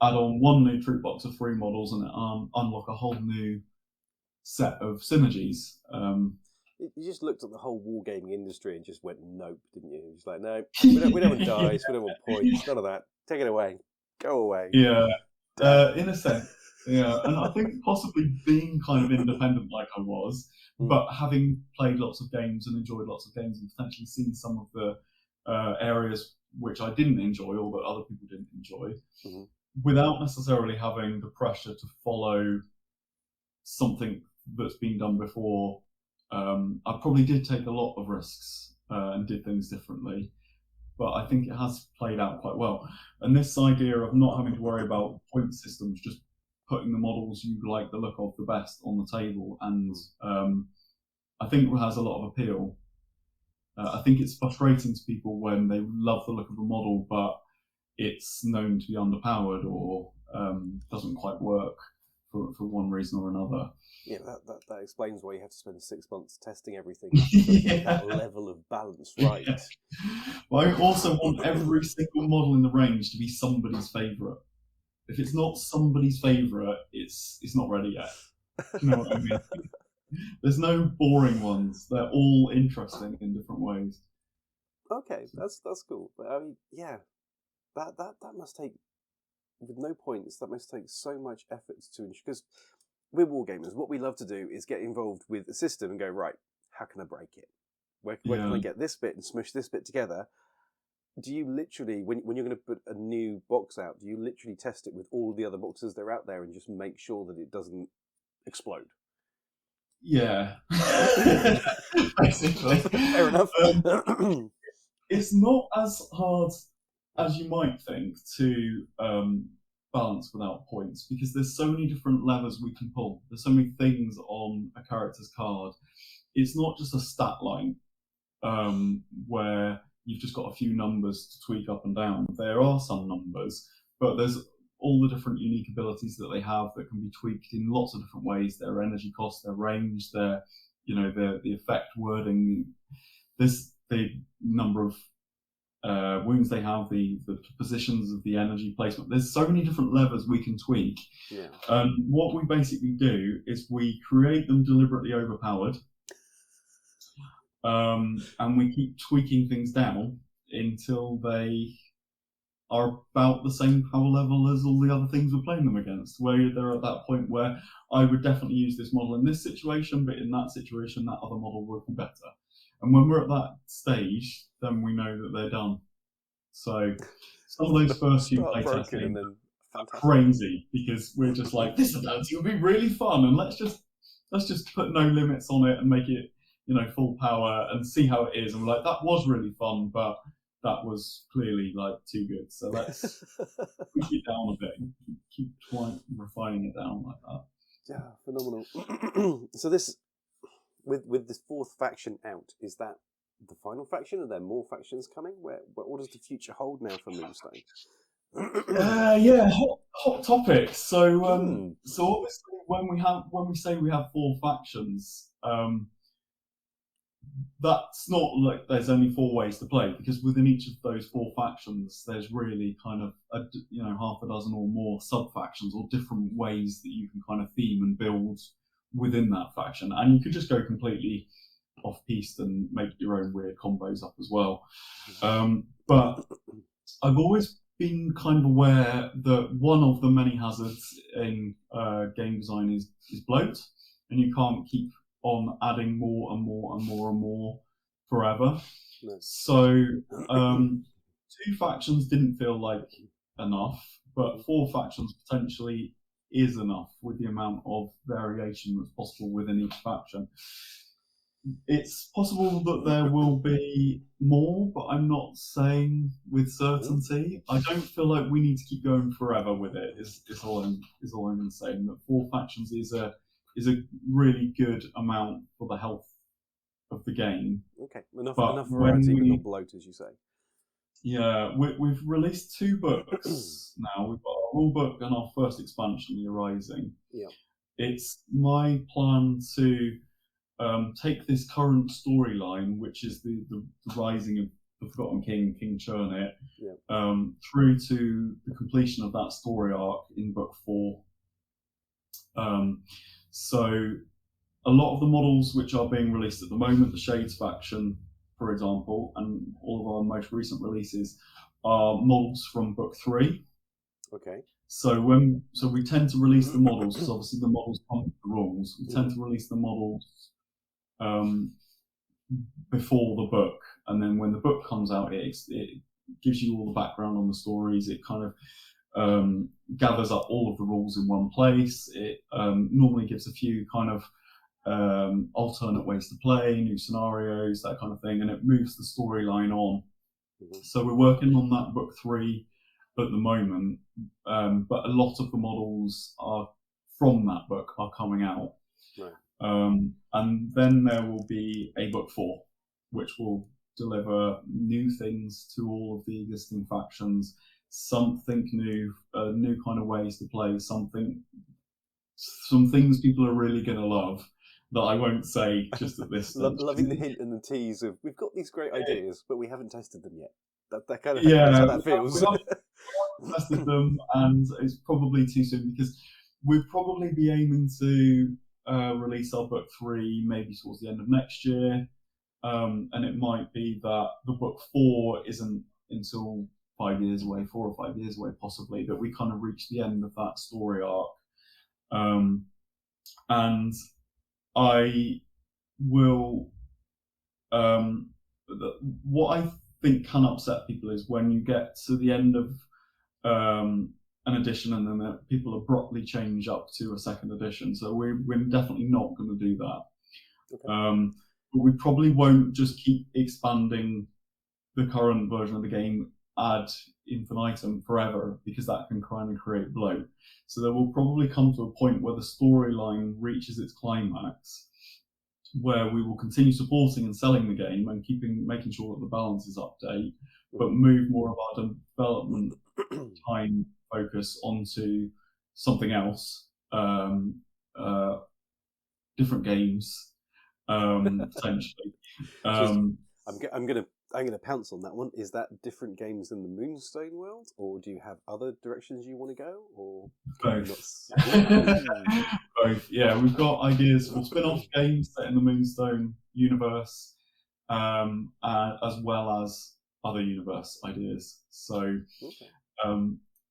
add on 1 new troop box of 3 models and unlock a whole new set of synergies. You just looked at the whole wargaming industry and just went nope, didn't you? Just like, no, we don't want dice, we don't want points, none of that. Take it away, go away. Yeah, in a sense, yeah. And I think possibly being kind of independent like I was, but having played lots of games and enjoyed lots of games and potentially seen some of the areas which I didn't enjoy or that other people didn't enjoy, without necessarily having the pressure to follow something that's been done before. I probably did take a lot of risks and did things differently, but I think it has played out quite well. And this idea of not having to worry about point systems, just putting the models you like the look of the best on the table, and I think it has a lot of appeal. I think it's frustrating to people when they love the look of a model, but it's known to be underpowered or doesn't quite work for one reason or another. Yeah, that explains why you have to spend 6 months testing everything to get that level of balance right. But I also want every single model in the range to be somebody's favourite. If it's not somebody's favourite, it's not ready yet. You know what I mean? There's no boring ones. They're all interesting in different ways. Okay, that's cool. But I mean, yeah, that must take, with no points, that must take so much effort to ensure, because we're wargamers. What we love to do is get involved with the system and go, right, how can I break it? Where can I get this bit and smush this bit together? Do you literally, when you're going to put a new box out, do you literally test it with all the other boxes that are out there and just make sure that it doesn't explode? Yeah. Basically. Fair enough. It's not as hard as you might think to balance without points, because there's so many different levers we can pull. There's so many things on a character's card. It's not just a stat line where you've just got a few numbers to tweak up and down. There are some numbers, but there's all the different unique abilities that they have that can be tweaked in lots of different ways. Their energy cost, their range, their the effect wording. There's the number of wounds they have, the positions of the energy placement. There's so many different levers we can tweak. Yeah. What we basically do is we create them deliberately overpowered, and we keep tweaking things down until they are about the same power level as all the other things we're playing them against, where they're at that point where I would definitely use this model in this situation, but in that situation, that other model would be better. And when we're at that stage, then we know that they're done. So some of those first few playtesting are crazy, because we're just like, this ability will be really fun, and let's just put no limits on it and make it, full power and see how it is. And we're like, that was really fun, but that was clearly like too good. So let's push it down a bit and keep refining it down like that. Yeah, phenomenal. So this, with this 4th faction out, is that the final faction? Are there more factions coming? What does the future hold now for Moonstone? Yeah, hot topic. So so obviously when we say we have 4 factions, that's not like there's only 4 ways to play, because within each of those 4 factions, there's really kind of half a dozen or more sub factions or different ways that you can kind of theme and build within that faction, and you could just go completely off piste and make your own weird combos up as well. But I've always been kind of aware that one of the many hazards in game design is bloat, and you can't keep on adding more and more and more and more forever. No. So 2 factions didn't feel like enough, but 4 factions potentially is enough with the amount of variation that's possible within each faction. It's possible that there will be more, but I'm not saying with certainty. I don't feel like we need to keep going forever with it. Is all I'm going to say. That 4 factions is a really good amount for the health of the game. Okay, enough variety, but not bloat, as you say. Yeah, we've released 2 books now. We've got our rule book and our first expansion, The Arising. Yeah. it's my plan to take this current storyline, which is the rising of the Forgotten King, King Chernit, through to the completion of that story arc in book 4. So a lot of the models which are being released at the moment, the Shades faction, for example, and all of our most recent releases are models from book 3. Okay. So we tend to release the models, because obviously the models come with the rules. We tend to release the models before the book, and then when the book comes out, it gives you all the background on the stories. It kind of gathers up all of the rules in one place. It normally gives a few kind of alternate ways to play, new scenarios, that kind of thing, and it moves the storyline on. So we're working on that book 3 at the moment, but a lot of the models are from that book are coming out. Right. And then there will be a book 4, which will deliver new things to all of the existing factions, something new, new kind of ways to play, some things people are really going to love that I won't say just at this stage. Loving the hint and the tease of, we've got these great ideas, but we haven't tested them yet. That kind of, yeah, that's how that feels. We haven't tested them, and it's probably too soon, because we'll probably be aiming to release our book 3 maybe towards the end of next year, and it might be that the book 4 isn't until 5 years away, 4 or 5 years away possibly, that we kind of reach the end of that story arc. And I will what I think can upset people is when you get to the end of an edition and then people abruptly change up to a second edition. So we're definitely not going to do that. Okay. But we probably won't just keep expanding the current version of the game ad infinitum forever, because that can kind of create bloat. So there will probably come to a point where the storyline reaches its climax, where we will continue supporting and selling the game and making sure that the balance is up to date, but move more of our development time focus onto something else, different games, potentially. I'm gonna pounce on that one. Is that different games in the Moonstone world, or do you have other directions you want to go, or both? Both. Yeah, we've got ideas for spin-off games set in the Moonstone universe, as well as other universe ideas. So,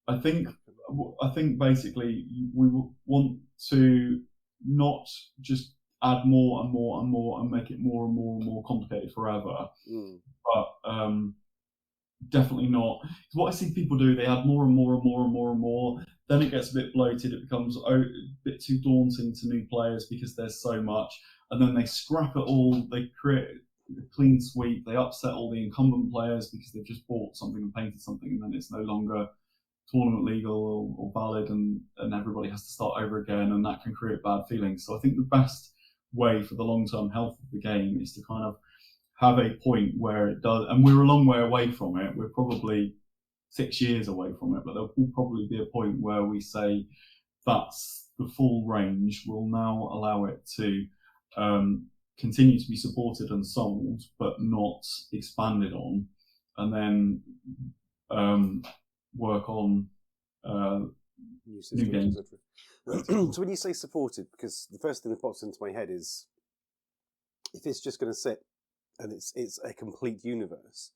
I think basically we want to not just add more and more and more and make it more and more and more complicated forever. But definitely not. What I see people do, they add more and more and more and more and more. Then it gets a bit bloated. It becomes a bit too daunting to new players because there's so much. And then they scrap it all. They create a clean sweep. They upset all the incumbent players because they've just bought something and painted something, and then it's no longer tournament legal or valid, and everybody has to start over again, and that can create bad feelings. So I think the best way for the long-term health of the game is to kind of have a point where it does, and we're a long way away from it. We're probably 6 years away from it, but there will probably be a point where we say that's the full range. We'll now allow it to continue to be supported and sold, but not expanded on, and then work on new games. Right. So when you say supported, because the first thing that pops into my head is, if it's just going to sit and it's a complete universe,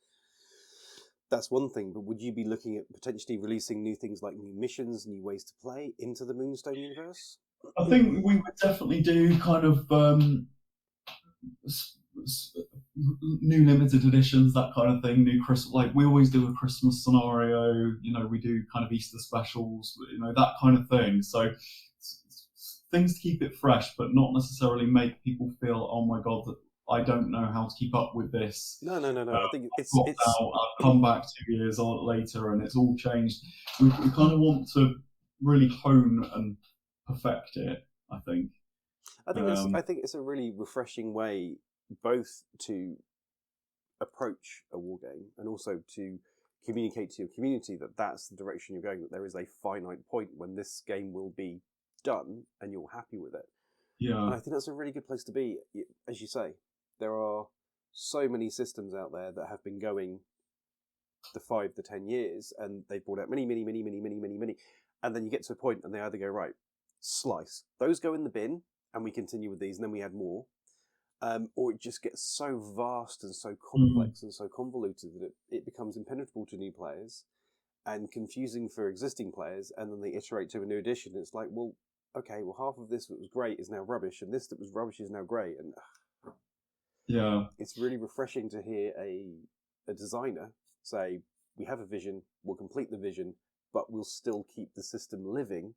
that's one thing. But would you be looking at potentially releasing new things like new missions, new ways to play into the Moonstone universe? I think we would definitely do kind of new limited editions, that kind of thing. New Christmas, like we always do a Christmas scenario. We do kind of Easter specials. That kind of thing. So things to keep it fresh, but not necessarily make people feel, oh my god, that I don't know how to keep up with this. No. I think it's I've come back 2 years later and it's all changed. We kind of want to really hone and perfect it. I think it's a really refreshing way both to approach a war game and also to communicate to your community that that's the direction you're going. That there is a finite point when this game will be done and you're happy with it. Yeah. And I think that's a really good place to be. As you say, there are so many systems out there that have been going the 5 to 10 years, and they've brought out many, and then you get to a point and they either go, right, slice, those go in the bin and we continue with these and then we add more, or it just gets so vast and so complex and so convoluted that it becomes impenetrable to new players and confusing for existing players, and then they iterate to a new edition. It's like, well, okay, well, half of this that was great is now rubbish, and this that was rubbish is now great. And Yeah. it's really refreshing to hear a designer say, we have a vision, we'll complete the vision, but we'll still keep the system living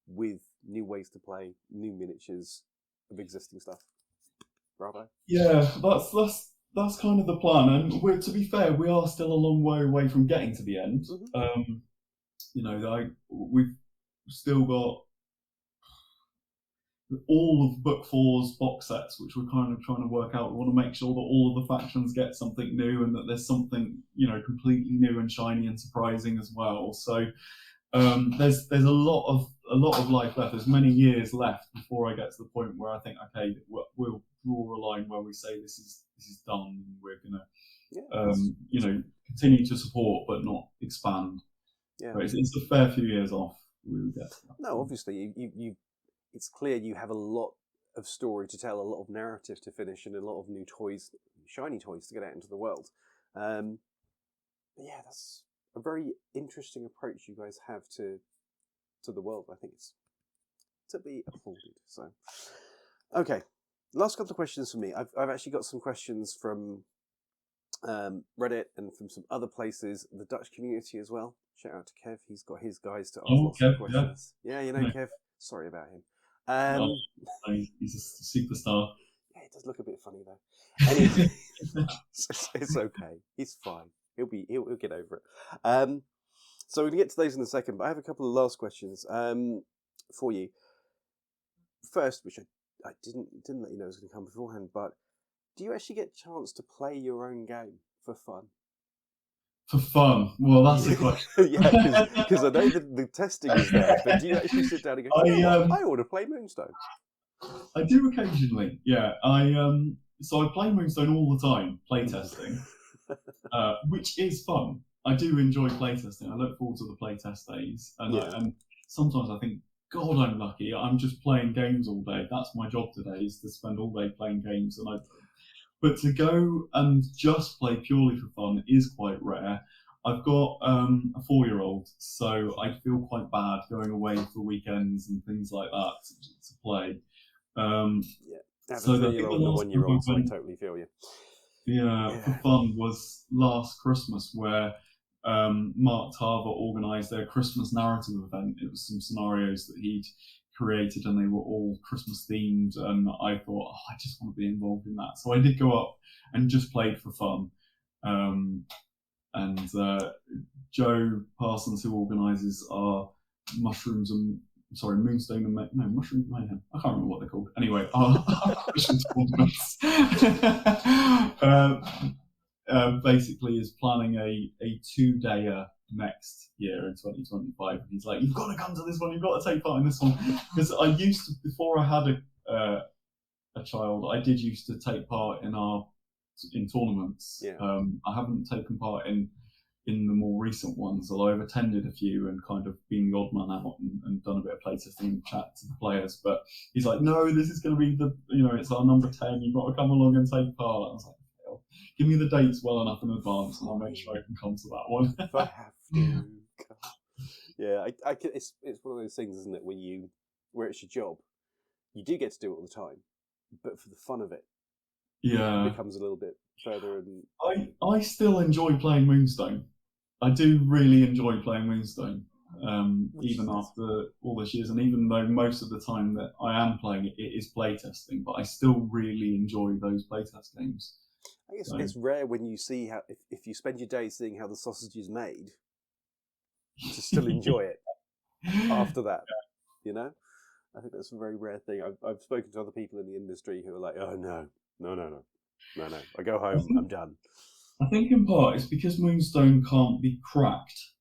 with new ways to play, new miniatures of existing stuff. Bravo. Yeah, that's kind of the plan. And to be fair, we are still a long way away from getting to the end. You know, we've still got all of Book 4's box sets, which we're kind of trying to work out. We want to make sure that all of the factions get something new, and that there's something, you know, completely new and shiny and surprising as well. So there's a lot of life left. There's many years left before I get to the point where I think, okay, we'll draw a line where we say this is done, and we're gonna you know, continue to support but not expand. Yeah, but it's a fair few years off. We will get to that. No, obviously you it's clear you have a lot of story to tell, a lot of narrative to finish, and a lot of new toys, shiny toys to get out into the world. But yeah, that's a very interesting approach you guys have to the world. I think it's to be applauded. So, okay, last couple of questions from me. I've actually got some questions from Reddit and from some other places, the Dutch community as well. Shout out to Kev. He's got his guys to ask lots of questions. Yeah, you know, Kev. Sorry about him. He's a superstar. Yeah, it does look a bit funny though. Anyway, it's okay. He's fine. He'll get over it. So we're gonna get to those in a second, but I have a couple of last questions for you. First, which I didn't let you know was going to come beforehand, but do you actually get a chance to play your own game for fun? For fun? Well, that's the question. Yeah, because I know the testing is there, but do you actually sit down and go, I ought to play Moonstone? I do occasionally, yeah. So I play Moonstone all the time, playtesting, which is fun. I do enjoy playtesting. I look forward to the playtest days, and sometimes I think, God, I'm lucky. I'm just playing games all day. That's my job today, is to spend all day playing games, But to go and just play purely for fun is quite rare. I've got a 4-year-old, so I feel quite bad going away for weekends and things like that to play. Yeah, so the 3-year-old and the 1-year-old, so I totally feel you. Yeah, for fun was last Christmas, where Mark Tarver organised their Christmas narrative event. It was some scenarios that he'd created, and they were all Christmas themed, and I thought, I just want to be involved in that. So I did go up and just played for fun. And Joe Parsons, who organises our Moonstone and Mushroom Mayhem. I can't remember what they're called. Anyway, our Christmas tournaments basically is planning a 2-dayer next year in 2025. And he's like, you've got to come to this one, you've got to take part in this one. Because I used to, before I had a child, I did used to take part in tournaments. Yeah. I haven't taken part in the more recent ones, although I've attended a few and kind of been the odd man out and done a bit of playtesting and chat to the players. But he's like, no, this is going to be it's our number 10, you've got to come along and take part. I was like, give me the dates well enough in advance, and I'll make sure I can come to that one. If I have to. Yeah, it's one of those things, isn't it, where it's your job, you do get to do it all the time, but for the fun of it, it becomes a little bit further. And I still enjoy playing Moonstone. I do really enjoy playing Moonstone, even after all these years, and even though most of the time that I am playing it is playtesting, but I still really enjoy those playtest games. I guess it's rare when you see how, if you spend your day seeing how the sausage is made, to still enjoy it after that. You know, I think that's a very rare thing. I've spoken to other people in the industry who are like, oh no, I go home, I'm done. I think in part it's because Moonstone can't be cracked.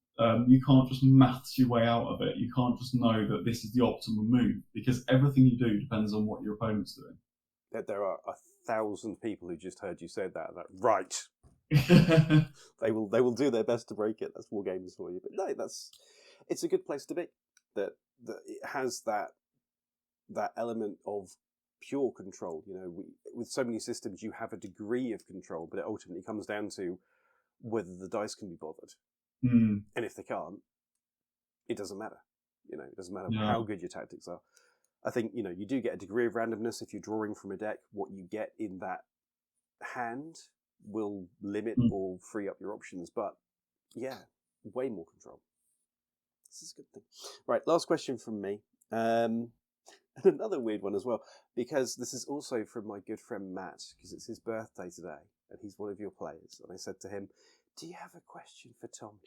you can't just maths your way out of it. You can't just know that this is the optimum move, because everything you do depends on what your opponent's doing. There are 1,000 people who just heard you say that. Right. They will do their best to break it. That's war games for you. But no, it's a good place to be. That it has that element of pure control. You know, with so many systems, you have a degree of control, but it ultimately comes down to whether the dice can be bothered. Mm. And if they can't, it doesn't matter. You know, it doesn't matter Yeah. how good your tactics are. I think, you know, you do get a degree of randomness if you're drawing from a deck. What you get in that hand will limit or free up your options. But yeah, way more control. This is a good thing. Right, last question from me. And another weird one as well, because this is also from my good friend Matt, because it's his birthday today, and he's one of your players. And I said to him, do you have a question for Tom?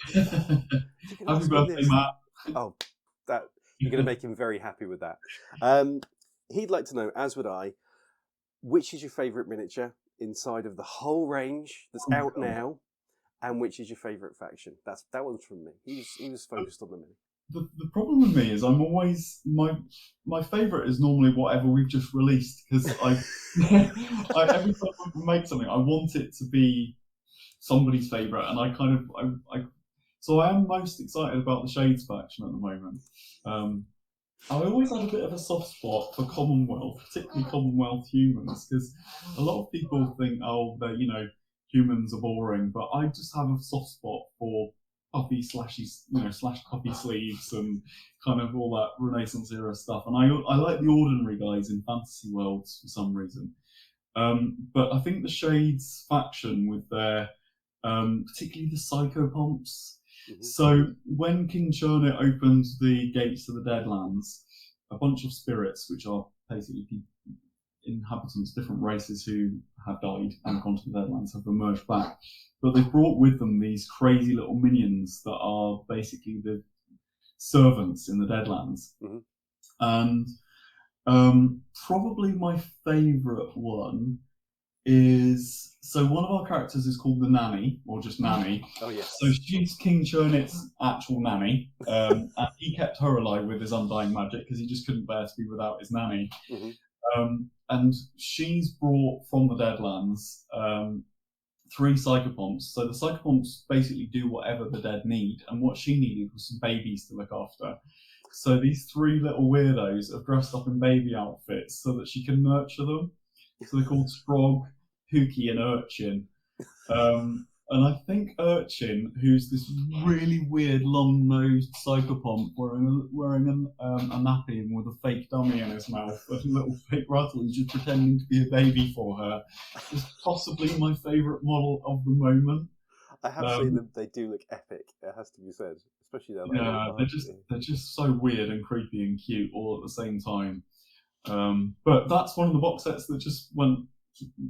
Happy birthday, Matt. Oh, you're going to make him very happy with that. He'd like to know, as would I, which is your favourite miniature inside of the whole range that's out now, and which is your favourite faction? That one's from me. He was focused on the mini. The problem with me is I'm always my favourite is normally whatever we've just released, because every time we make something, I want it to be somebody's favourite, and so I am most excited about the Shades faction at the moment. I always had a bit of a soft spot for Commonwealth, particularly Commonwealth humans, because a lot of people think, oh, humans are boring, but I just have a soft spot for puffy slash puffy sleeves and kind of all that Renaissance era stuff. And I like the ordinary guys in fantasy worlds for some reason. But I think the Shades faction with their particularly the psychopomps. Mm-hmm. So when King Chernit opened the gates to the Deadlands, a bunch of spirits, which are basically inhabitants, different races who have died and gone to the Deadlands, have emerged back. But they've brought with them these crazy little minions that are basically the servants in the Deadlands. Mm-hmm. And probably my favourite one is, so one of our characters is called the Nanny, or just Nanny. Oh yes. So she's King Chernit's actual nanny, and he kept her alive with his undying magic because he just couldn't bear to be without his nanny. Mm-hmm. And she's brought from the Deadlands 3 psychopomps. So the psychopomps basically do whatever the dead need, and what she needed was some babies to look after. So these 3 little weirdos are dressed up in baby outfits so that she can nurture them. So they're called Sprog, Pookie, and Urchin. And I think Urchin, who's this really weird long-nosed psychopomp wearing a nappy and with a fake dummy in his mouth, a little fake rattle, he's just pretending to be a baby for her, is possibly my favourite model of the moment. I have seen them. They do look epic. It has to be said, especially that. Yeah, they're just so weird and creepy and cute all at the same time. But that's one of the box sets that just went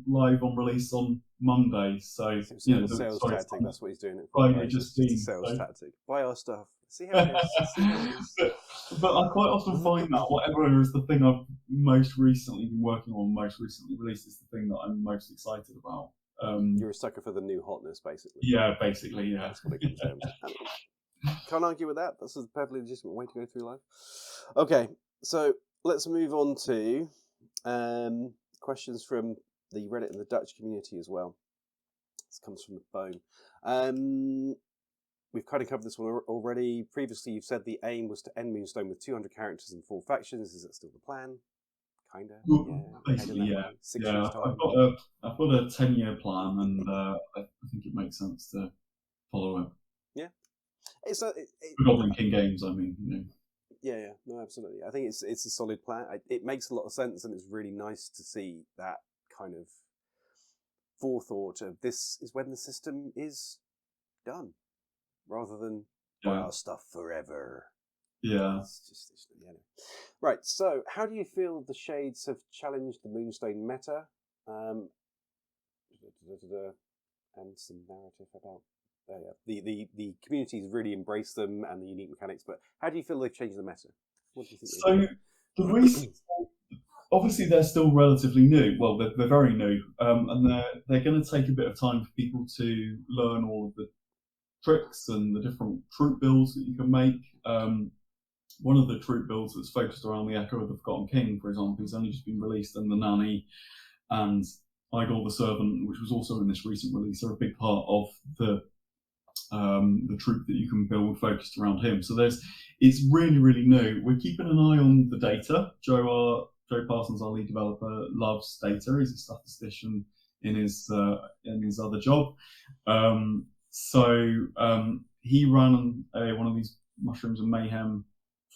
live on release on Monday. So a sales tactic. That's what he's doing it for. Friday just been, sales tactic. Buy our stuff. See how it is. But I quite often find that whatever is the thing I've most recently been working on, most recently released, is the thing that I'm most excited about. You're a sucker for the new hotness, basically. Yeah, basically, yeah. That's what it comes down to. Can't argue with that. That's a perfectly legitimate way to go through life. Okay, so let's move on to questions from the Reddit and the Dutch community as well. This comes from the phone. We've kind of covered this one already. Previously, you've said the aim was to end Moonstone with 200 characters and 4 factions. Is that still the plan? Kind of. Yeah, basically, yeah. 6 years time. I've got a 10-year plan, and I think it makes sense to follow it. Yeah. Goblin King Games, I mean, you know. Yeah, no, absolutely. I think it's a solid plan. It makes a lot of sense, and it's really nice to see that kind of forethought of this is when the system is done, rather than buy our stuff forever. Yeah. Right, so how do you feel the Shades have challenged the Moonstone meta? And some narrative about the community's really embraced them and the unique mechanics, but how do you feel they've changed the meta? What do you think? So the reason, obviously they're still relatively new. Well, they're very new, and they're going to take a bit of time for people to learn all of the tricks and the different troop builds that you can make. One of the troop builds that's focused around the Echo of the Forgotten King, for example, has only just been released, and the Nanny and Igor the Servant, which was also in this recent release, are a big part of the troop that you can build focused around him. So it's really, really new. We're keeping an eye on the data. Joe Parsons, our lead developer, loves data. He's a statistician in his other job. So he ran one of these Mushrooms and Mayhem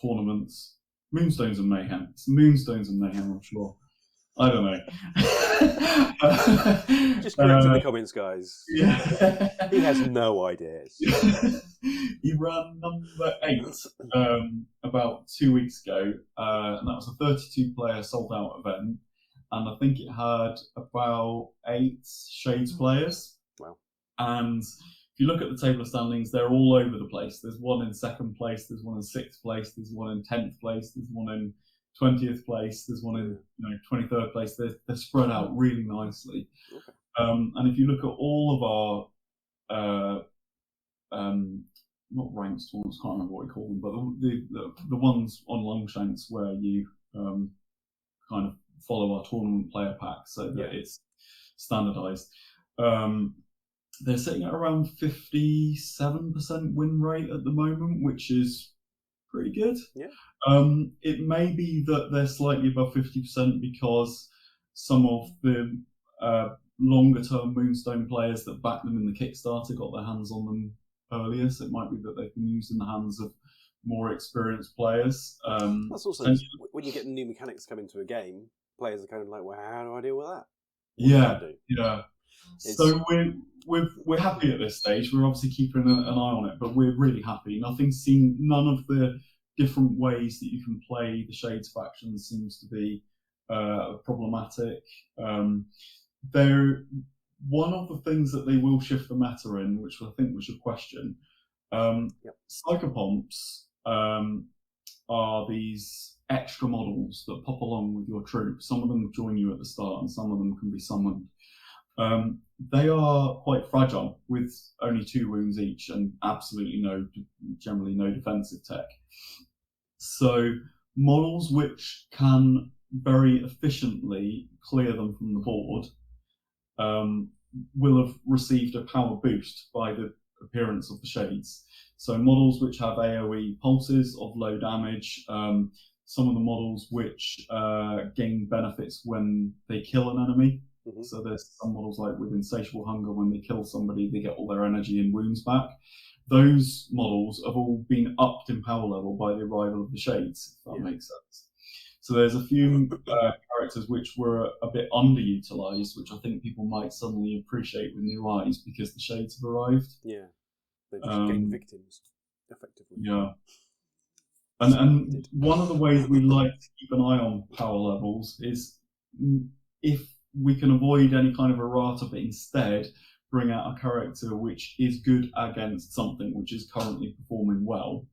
tournaments, Moonstones and Mayhem. It's Moonstones and Mayhem, I'm sure. I don't know. Just correct in the comments, guys. Yeah. He has no ideas. He ran number 8 about 2 weeks ago, and that was a 32-player sold-out event. And I think it had about 8 Shades players. Wow. And if you look at the table of standings, they're all over the place. There's one in 2nd place, there's one in 6th place, there's one in 10th place, there's one in 20th place, there's one in 23rd place. They're spread out really nicely. Okay. And if you look at all of our not ranks tournaments, can't remember what we call them, but the ones on Longshanks where you kind of follow our tournament player pack so that it's standardized. They're sitting at around 57% win rate at the moment, which is pretty good. Yeah. It may be that they're slightly above 50% because some of the longer term Moonstone players that backed them in the Kickstarter got their hands on them earlier, so it might be that they've been used in the hands of more experienced players. That's also when you get new mechanics come into a game, players are kind of like, well, how do I deal with that? Yeah. So we're happy at this stage. We're obviously keeping an eye on it, but we're really happy. None of the different ways that you can play the Shades faction seems to be problematic. One of the things that they will shift the meta in, which I think we should question, Psychopomps are these extra models that pop along with your troop. Some of them join you at the start, and some of them can be summoned. They are quite fragile, with only 2 wounds each and absolutely generally no defensive tech. So models which can very efficiently clear them from the board will have received a power boost by the appearance of the Shades. So models which have AoE pulses of low damage, some of the models which gain benefits when they kill an enemy. Mm-hmm. So there's some models like with Insatiable Hunger, when they kill somebody, they get all their energy and wounds back. Those models have all been upped in power level by the arrival of the Shades, if that makes sense. So there's a few characters which were a bit underutilized, which I think people might suddenly appreciate with new eyes because the Shades have arrived. Yeah, they just gain victims, effectively. Yeah. And one of the ways we like to keep an eye on power levels is if we can avoid any kind of errata, but instead bring out a character which is good against something which is currently performing well.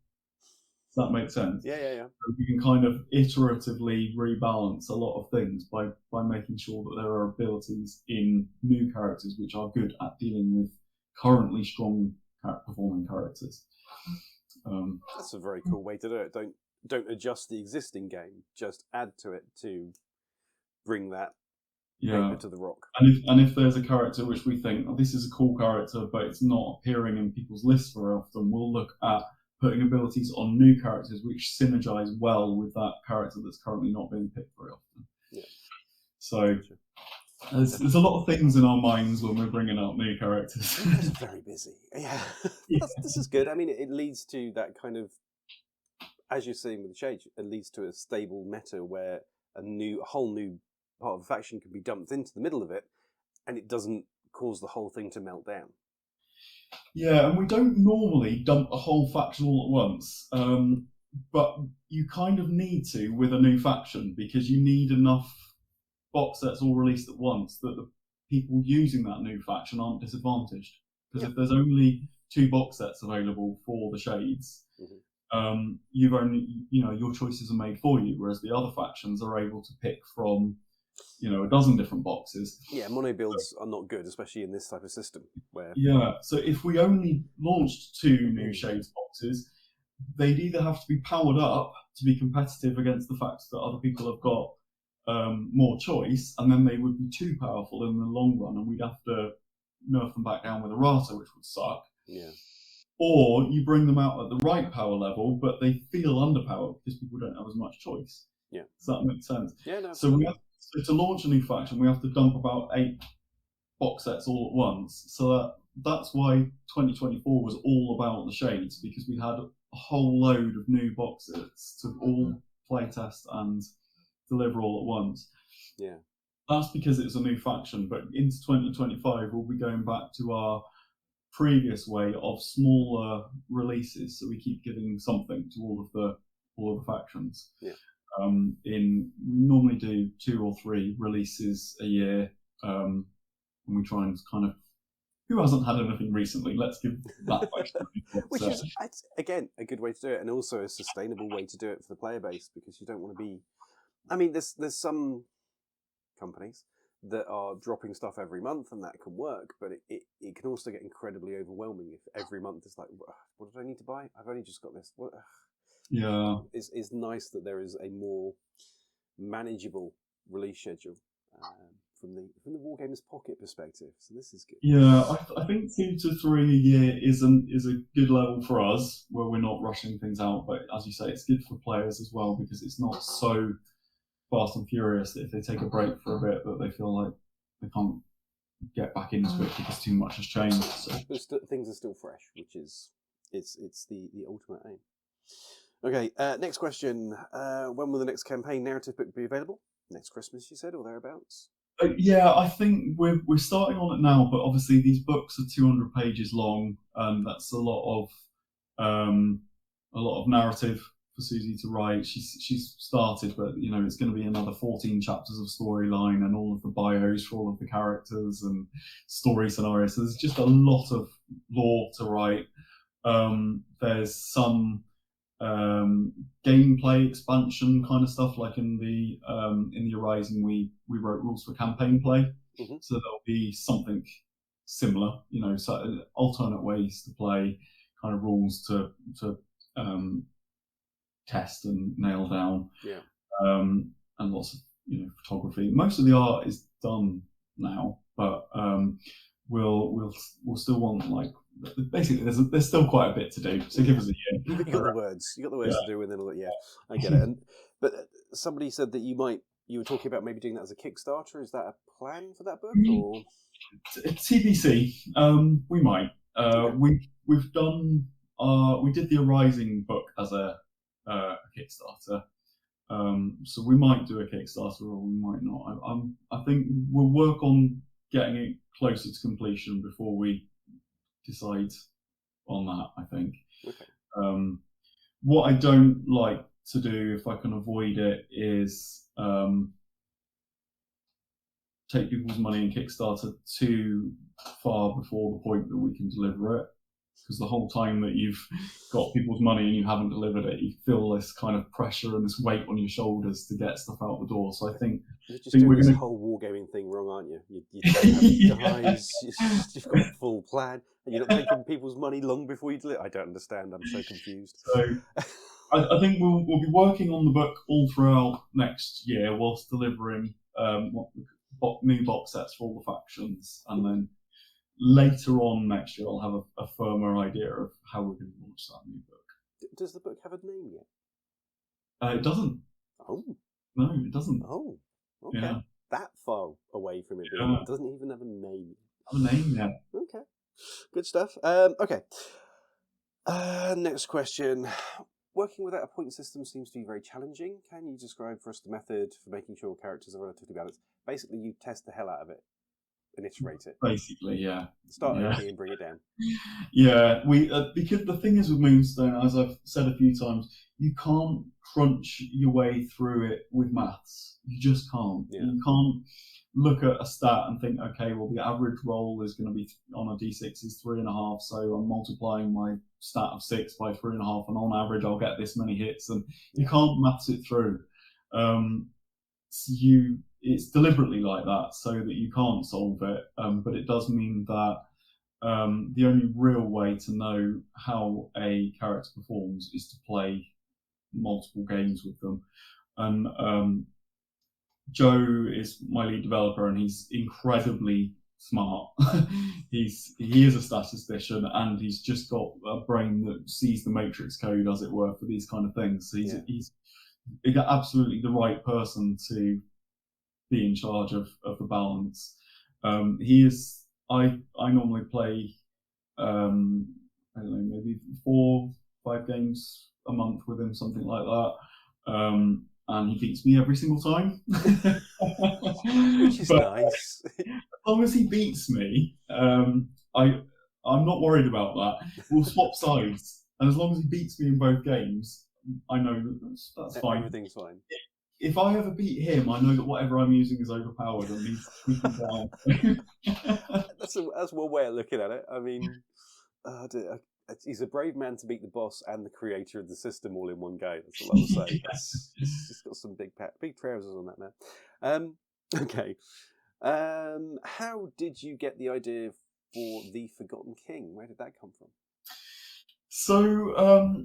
Does that make sense? Yeah. So we can kind of iteratively rebalance a lot of things by making sure that there are abilities in new characters which are good at dealing with currently strong performing characters. That's a very cool way to do it. Don't adjust the existing game, just add to it to bring that paper to the rock. And if there's a character which we think, this is a cool character, but it's not appearing in people's lists very often, we'll look at putting abilities on new characters which synergize well with that character that's currently not being picked very often. Yeah. So there's a lot of things in our minds when we're bringing out new characters. It's very busy. Yeah. This is good. I mean, it leads to that kind of, as you're saying with the Shades, it leads to a stable meta where a whole new part of a faction can be dumped into the middle of it, and it doesn't cause the whole thing to melt down. Yeah, and we don't normally dump a whole faction all at once, but you kind of need to with a new faction because you need enough box sets all released at once that the people using that new faction aren't disadvantaged. Because if there's only 2 box sets available for the Shades, you've only, your choices are made for you, whereas the other factions are able to pick from a dozen different boxes. Yeah, mono builds are not good, especially in this type of system where. Yeah, so if we only launched 2 new Shades boxes, they'd either have to be powered up to be competitive against the fact that other people have got more choice, and then they would be too powerful in the long run, and we'd have to nerf them back down with errata, which would suck. Yeah. Or you bring them out at the right power level, but they feel underpowered because people don't have as much choice. Yeah. Does that make sense? Yeah, no. So to launch a new faction, we have to dump about 8 box sets all at once. So that's why 2024 was all about the Shades, because we had a whole load of new box sets to all playtest and deliver all at once. Yeah. That's because it's a new faction, but into 2025 we'll be going back to our previous way of smaller releases, so we keep giving something to all of the factions. Yeah. We normally do 2 or 3 releases a year, and we try and kind of, who hasn't had anything recently? Let's give that faction. Which is, again, a good way to do it, and also a sustainable way to do it for the player base, because you don't want to be. I mean, there's some companies that are dropping stuff every month, and that can work, but it can also get incredibly overwhelming if every month it's like, what did I need to buy? I've only just got this. What? Yeah. It's nice that there is a more manageable release schedule from the Wargamers Pocket perspective. So this is good. Yeah, I think 2 to 3 a year is a good level for us, where we're not rushing things out. But as you say, it's good for players as well, because it's not so fast and furious that if they take a break for a bit, that they feel like they can't get back into it because too much has changed. So. But things are still fresh, which is it's the ultimate aim. Okay, next question. When will the next campaign narrative book be available? Next Christmas, you said, or thereabouts? Yeah, I think we're starting on it now, but obviously these books are 200 pages long, and that's a lot of narrative for Susie to write. She's started, but it's going to be another 14 chapters of storyline and all of the bios for all of the characters and story scenarios. So there's just a lot of lore to write. There's some gameplay expansion kind of stuff, like in the Horizon we wrote rules for campaign play. Mm-hmm. So there'll be something similar, so alternate ways to play, kind of rules to test and nail down. Yeah. And lots of photography. Most of the art is done now, but we'll still want, like, basically there's still quite a bit to do, so give us a year. You got the words to do, and then I get it. But somebody said that you were talking about maybe doing that as a Kickstarter. Is that a plan for that book, or TBC? We might. Okay. We've done we did the Horizon book as a Kickstarter, so we might do a Kickstarter or we might not. I think we'll work on getting it closer to completion before we decide on that, I think. Okay. What I don't like to do, if I can avoid it, is take people's money in Kickstarter too far before the point that we can deliver it. Because the whole time that you've got people's money and you haven't delivered it, you feel this kind of pressure and this weight on your shoulders to get stuff out the door. So I think you're just doing this whole wargaming thing wrong, aren't you? You don't have guys, you've got a full plan, and you're not taking people's money long before you deliver. I don't understand. I'm so confused. So I think we'll be working on the book all throughout next year, whilst delivering new box sets for all the factions, and then later on next year, I'll have a firmer idea of how we're going to launch that new book. Does the book have a name yet? It doesn't. Oh. No, it doesn't. Oh, okay. Yeah. That far away from it. Yeah. It doesn't even have a name. Have a name yet. Okay. Good stuff. Okay. Next question. Working without a point system seems to be very challenging. Can you describe for us the method for making sure characters are relatively balanced? Basically, you test the hell out of it and iterate it. Basically, yeah. Start early and bring it down. Yeah, we because the thing is with Moonstone, as I've said a few times, you can't crunch your way through it with maths. You just can't. Yeah. You can't look at a stat and think, okay, well, the average roll is going to be on a d6 is 3.5, so I'm multiplying my stat of 6 by 3.5, and on average I'll get this many hits, and you can't maths it through. it's deliberately like that so that you can't solve it, but it does mean that the only real way to know how a character performs is to play multiple games with them. And Joe is my lead developer, and he's incredibly smart. He is a statistician, and he's just got a brain that sees the matrix code, as it were, for these kind of things. So he's absolutely the right person to be in charge of the balance. He is. I normally play, I don't know, maybe 4-5 games a month with him, something like that. And he beats me every single time. Which is nice. As long as he beats me, I'm not worried about that. We'll swap sides, and as long as he beats me in both games, I know that's fine. Everything's fine. If I ever beat him, I know that whatever I'm using is overpowered and needs tweaking down. That's one way of looking at it. I mean, he's a brave man to beat the boss and the creator of the system all in one go. That's all I will say. He's got some big trousers on that man. Okay. How did you get the idea for the Forgotten King? Where did that come from? So,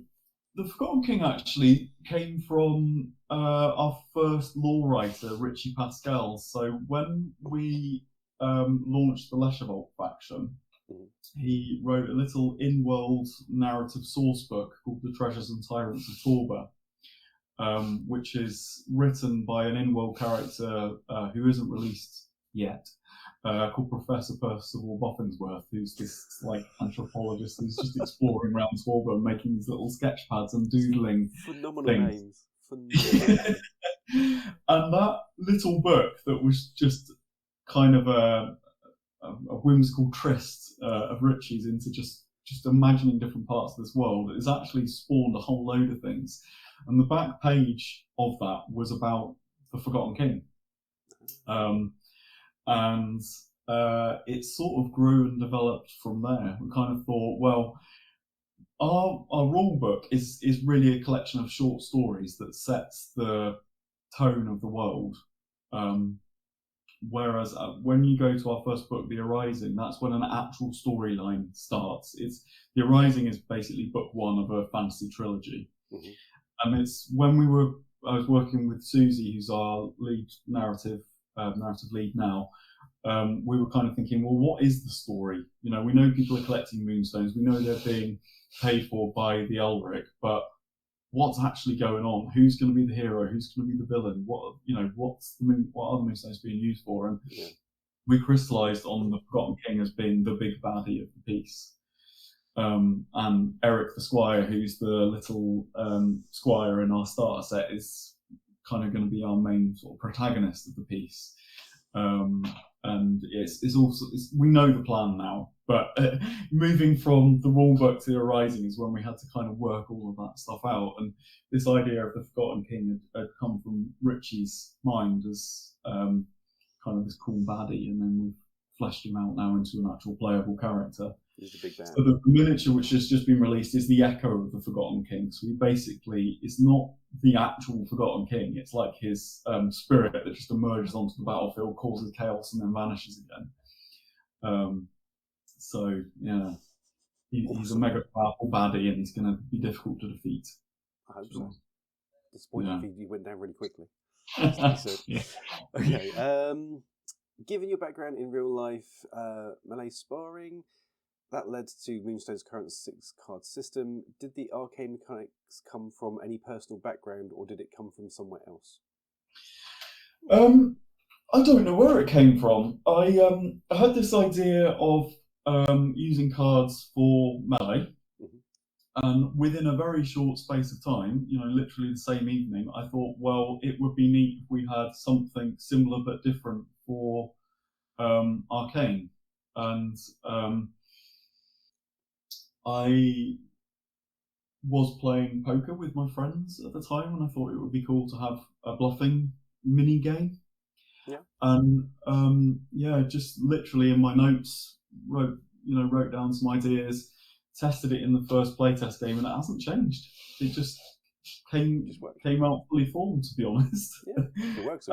the Forgotten King actually came from our first lore writer, Richie Pascal. So when we launched the Leshervolt faction, he wrote a little in-world narrative source book called The Treasures and Tyrants of Torba, which is written by an in-world character who isn't released yet, called Professor Percival Boffinsworth, who's this like anthropologist who's just exploring around Torba and making these little sketch pads and doodling phenomenal things. Names. Phenomenal. And that little book that was just kind of a whimsical tryst of Richie's into just imagining different parts of this world has actually spawned a whole load of things. And the back page of that was about the Forgotten King. And it sort of grew and developed from there. We kind of thought, well, our rule book is really a collection of short stories that sets the tone of the world. Whereas when you go to our first book, The Arising, that's when an actual storyline starts. The Arising is basically book one of a fantasy trilogy. Mm-hmm. And it's when I was working with Susie, who's our lead narrative lead now. We were kind of thinking, well, what is the story? You know, we know people are collecting Moonstones. We know they're being paid for by the Elric, but what's actually going on? Who's going to be the hero? Who's going to be the villain? What are the Moonstones being used for? And we crystallised on the Forgotten King as being the big baddie of the piece. And Eric the Squire, who's the little squire in our starter set, is kind of going to be our main sort of protagonist of the piece. And it's also we know the plan now, but moving from the rule book to The Arising is when we had to kind of work all of that stuff out. And this idea of the Forgotten King had come from Richie's mind as kind of this cool baddie, and then we've fleshed him out now into an actual playable character. He's the big bad. So the miniature which has just been released is the echo of the Forgotten King. So it's not the actual Forgotten King. It's like his spirit that just emerges onto the battlefield, causes chaos, and then vanishes again. So yeah, he's a mega powerful baddie, and he's going to be difficult to defeat. I hope so. Disappointing you went down really quickly. Yeah. Okay. Given your background in real life melee sparring, that led to Moonstone's current 6-card system. Did the arcane mechanics come from any personal background, or did it come from somewhere else? I don't know where it came from. I had this idea of using cards for melee, and within a very short space of time, literally the same evening, I thought, well, it would be neat if we had something similar but different for arcane. And I was playing poker with my friends at the time, and I thought it would be cool to have a bluffing mini game. Yeah. And just literally in my notes wrote down some ideas, tested it in the first playtest game, and it hasn't changed. It just came out fully formed, to be honest. Yeah, it works.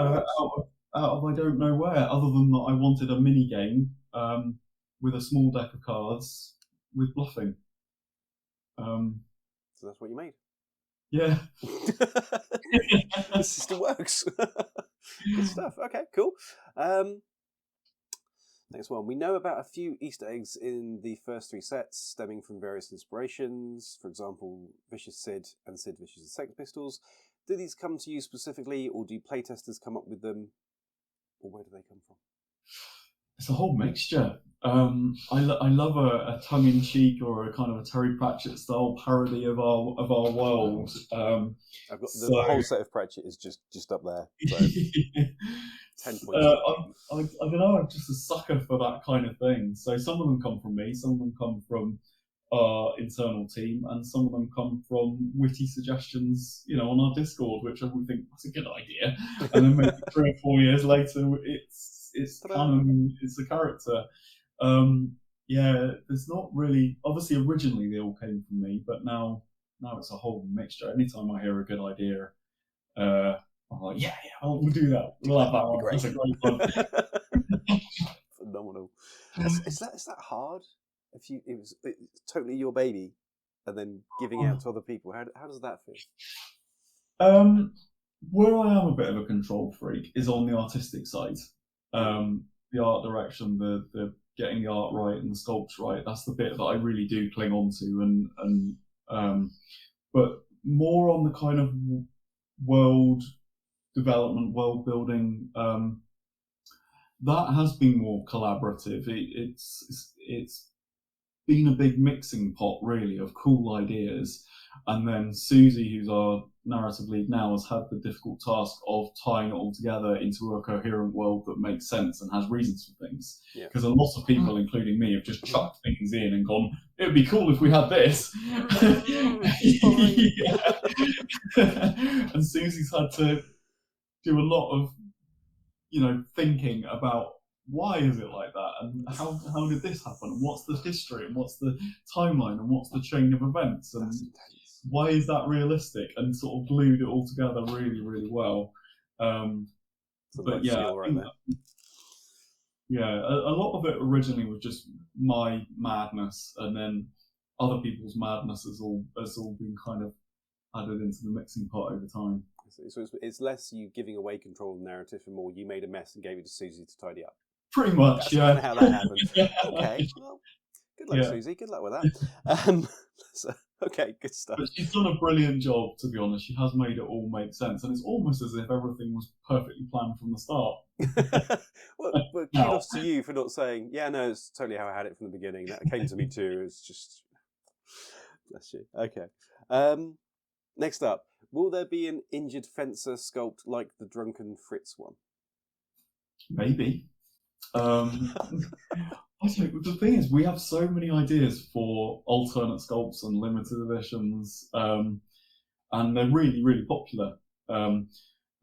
out of I don't know where, other than that I wanted a mini game with a small deck of cards with bluffing. So that's what you made. Yeah. The system works. Good stuff. Okay, cool. Next one. We know about a few Easter eggs in the first 3 sets stemming from various inspirations. For example, Vicious Sid and Sid Vicious and Sex Pistols. Do these come to you specifically, or do playtesters come up with them? Or where do they come from? It's a whole mixture. I love a tongue-in-cheek or a kind of a Terry Pratchett style parody of our world. I've got the whole set of Pratchett is just up there. So 10 points. I don't know. I'm just a sucker for that kind of thing. So some of them come from me. Some of them come from our internal team, and some of them come from witty suggestions, on our Discord, which I would think that's a good idea. And then maybe 3 or 4 years later, it's canon, it's a character. There's not really. Obviously, originally they all came from me, but now it's a whole mixture. Anytime I hear a good idea, I'm like, we'll do that. We'll have that one. That's a great one. Phenomenal. Is that hard? If it's totally your baby, and then giving out to other people, how does that feel? Where I am a bit of a control freak is on the artistic side. The art direction, the getting the art right and the sculpts right. That's the bit that I really do cling on to, but more on the kind of world development, world building, that has been more collaborative. It's been a big mixing pot, really, of cool ideas. And then Susie, who's our narrative lead now, has had the difficult task of tying it all together into a coherent world that makes sense and has reasons for things. Because a lot of people, including me, have just chucked things in and gone, it would be cool if we had this. And Susie's had to do a lot of, thinking about why is it like that, and how did this happen, and what's the history, and what's the timeline, and what's the chain of events, and why is that realistic, and sort of glued it all together really, really well. But yeah, a lot of it originally was just my madness, and then other people's madness has all been kind of added into the mixing pot over time. So it's less you giving away control of the narrative and more you made a mess and gave it to Susie to tidy up. Pretty much, That's kind of how that happened. Okay, well, good luck, Susie. Good luck with that. Okay, good stuff. But she's done a brilliant job, to be honest. She has made it all make sense, and it's almost as if everything was perfectly planned from the start. Well, kudos to you for not saying, no, it's totally how I had it from the beginning. That came to me too. It's just, bless you. Okay. Next up, will there be an injured fencer sculpt like the Drunken Fritz one? Maybe. The thing is, we have so many ideas for alternate sculpts and limited editions, and they're really, really popular.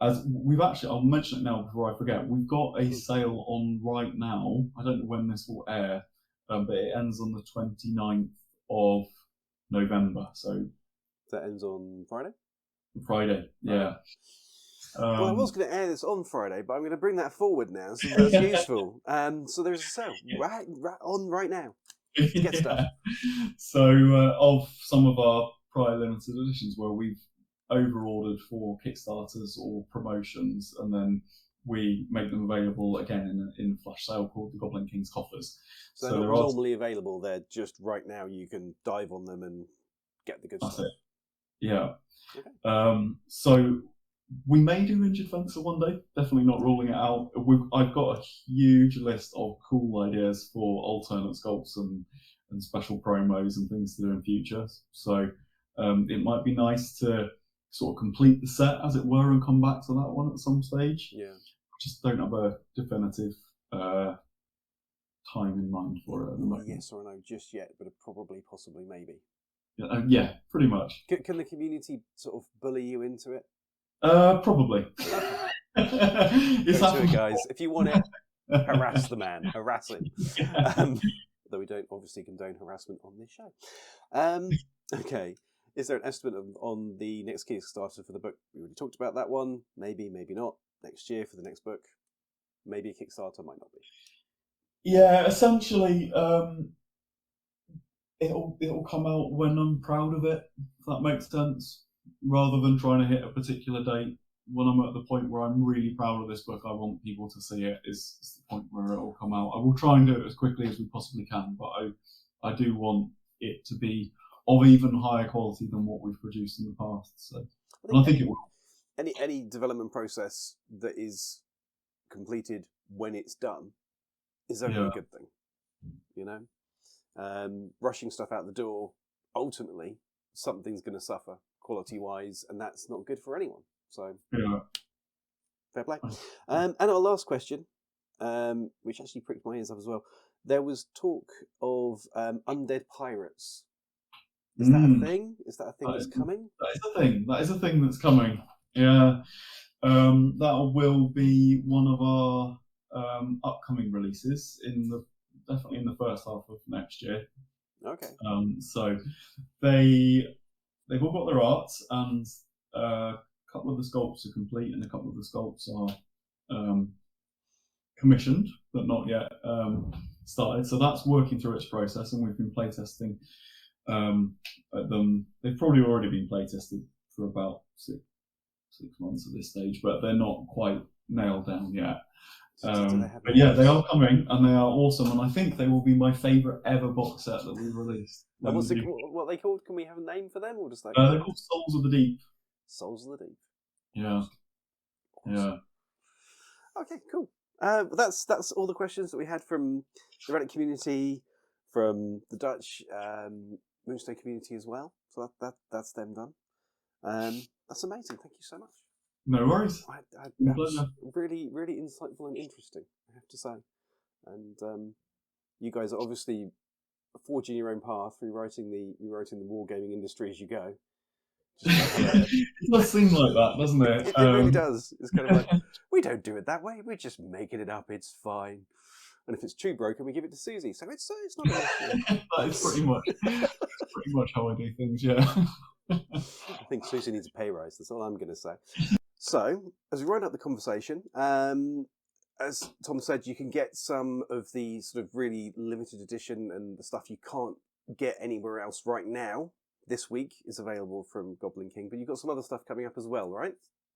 As we've actually, I'll mention it now before I forget, we've got a sale on right now. I don't know when this will air, but it ends on the 29th of November. So that ends on Friday? Friday, yeah. Well, I was going to air this on Friday, but I'm going to bring that forward now, so that's useful. So there's a sale right now. Get stuff. So of some of our prior limited editions where we've over-ordered for Kickstarters or promotions, and then we make them available again in a flash sale called the Goblin King's Coffers. So they're not normally available, they're just right now you can dive on them and get the good stuff. That's it. Yeah. Okay. So we may do Injured Fencer one day, definitely not ruling it out. I've got a huge list of cool ideas for alternate sculpts and special promos and things to do in future. So it might be nice to sort of complete the set, as it were, and come back to that one at some stage. Yeah. I just don't have a definitive time in mind for it at the moment. Yes or no just yet, but probably, possibly, maybe. Yeah, pretty much. Can the community sort of bully you into it? Probably. Go to it, guys. If you want it, harass the man. Harass him. Though we don't obviously condone harassment on this show. Okay. Is there an estimate on the next Kickstarter for the book? We already talked about that one. Maybe, maybe not. Next year for the next book. maybe a Kickstarter might not be. Yeah, essentially, it'll come out when I'm proud of it, if that makes sense, rather than trying to hit a particular date. When I'm at the point where I'm really proud of this book, I want people to see it, is the point where it will come out. I will try and do it as quickly as we possibly can, but I do want it to be of even higher quality than what we've produced in the past. So I think it will. Any development process that is completed when it's done is only a good thing, you know. Rushing stuff out the door, ultimately something's going to suffer quality wise, and that's not good for anyone. So fair play. And our last question, which actually pricked my ears up as well. There was talk of undead pirates. Is that a thing? Is that a thing that's coming? That is a thing. That is a thing that's coming. Yeah. That will be one of our upcoming releases definitely in the first half of next year. Okay. So they've all got their art, and a couple of the sculpts are complete, and a couple of the sculpts are commissioned but not yet started. So that's working through its process, and we've been playtesting at them. They've probably already been playtested for about six months at this stage, but they're not quite nailed down yet. But yeah, they are coming, and they are awesome, and I think they will be my favourite ever box set that we've released. And what are they called? Can we have a name for them, or just like they're called Souls of the Deep. Souls of the Deep. Yeah. Awesome. Yeah. Okay, cool. That's all the questions that we had from the Reddit community, from the Dutch Moonstone community as well. So that's them done. That's amazing. Thank you so much. No worries. That was really, really insightful and interesting, I have to say. And you guys are obviously forging your own path, rewriting the wargaming industry as you go. It does seem like that, doesn't it? It really does. It's kind of like, we don't do it that way. We're just making it up. It's fine. And if it's too broken, we give it to Susie. So it's not an issue. That is pretty much how I do things. Yeah. I think Susie needs a pay rise. That's all I'm going to say. So, as we round up the conversation, as Tom said, you can get some of the sort of really limited edition and the stuff you can't get anywhere else right now. This week is available from Goblin King, but you've got some other stuff coming up as well, right?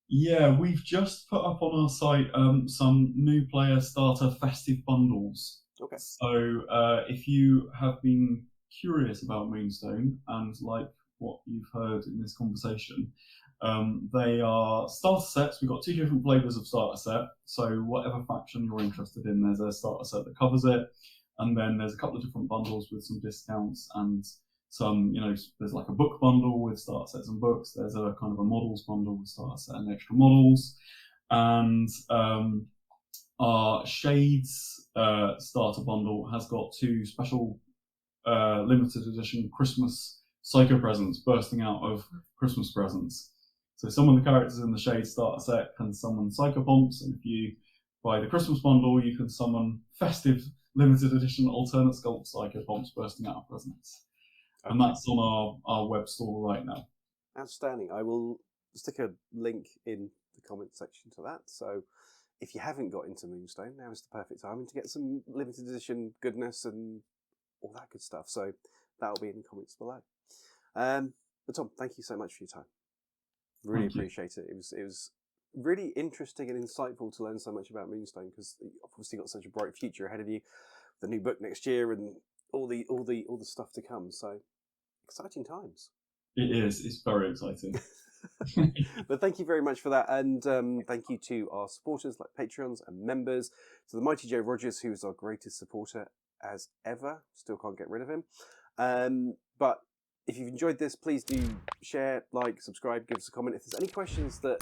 Yeah, we've just put up on our site some new player starter festive bundles. Okay. So if you have been curious about Moonstone and like what you've heard in this conversation, they are starter sets. We've got two different flavors of starter set. So whatever faction you're interested in, there's a starter set that covers it. And then there's a couple of different bundles with some discounts and some, there's like a book bundle with starter sets and books. There's a kind of a models bundle with starter set and extra models. And our Shades starter bundle has got two special limited edition Christmas psycho presents bursting out of Christmas presents. So some of the characters in the Shades starter set can summon psychopomps, and if you buy the Christmas bundle, you can summon festive limited edition alternate sculpt psychopomps bursting out of presents. Okay. And that's on our web store right now. Outstanding. I will stick a link in the comment section to that. So if you haven't got into Moonstone, now is the perfect time to get some limited edition goodness and all that good stuff. So that'll be in the comments below. But Tom, thank you so much for your time. Really appreciate it. It was really interesting and insightful to learn so much about Moonstone, because you've obviously got such a bright future ahead of you. The new book next year and all the stuff to come. So exciting times. It is. It's very exciting. But thank you very much for that, and thank you to our supporters like Patreons and members, to the mighty Joe Rogers, who is our greatest supporter as ever. Still can't get rid of him. But if you've enjoyed this, please do share, like, subscribe, give us a comment. If there's any questions that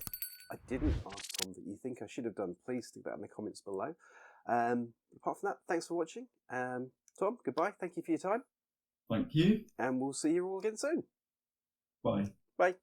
I didn't ask Tom that you think I should have done, please stick that in the comments below. Apart from that, thanks for watching. Tom, goodbye. Thank you for your time. Thank you. And we'll see you all again soon. Bye. Bye.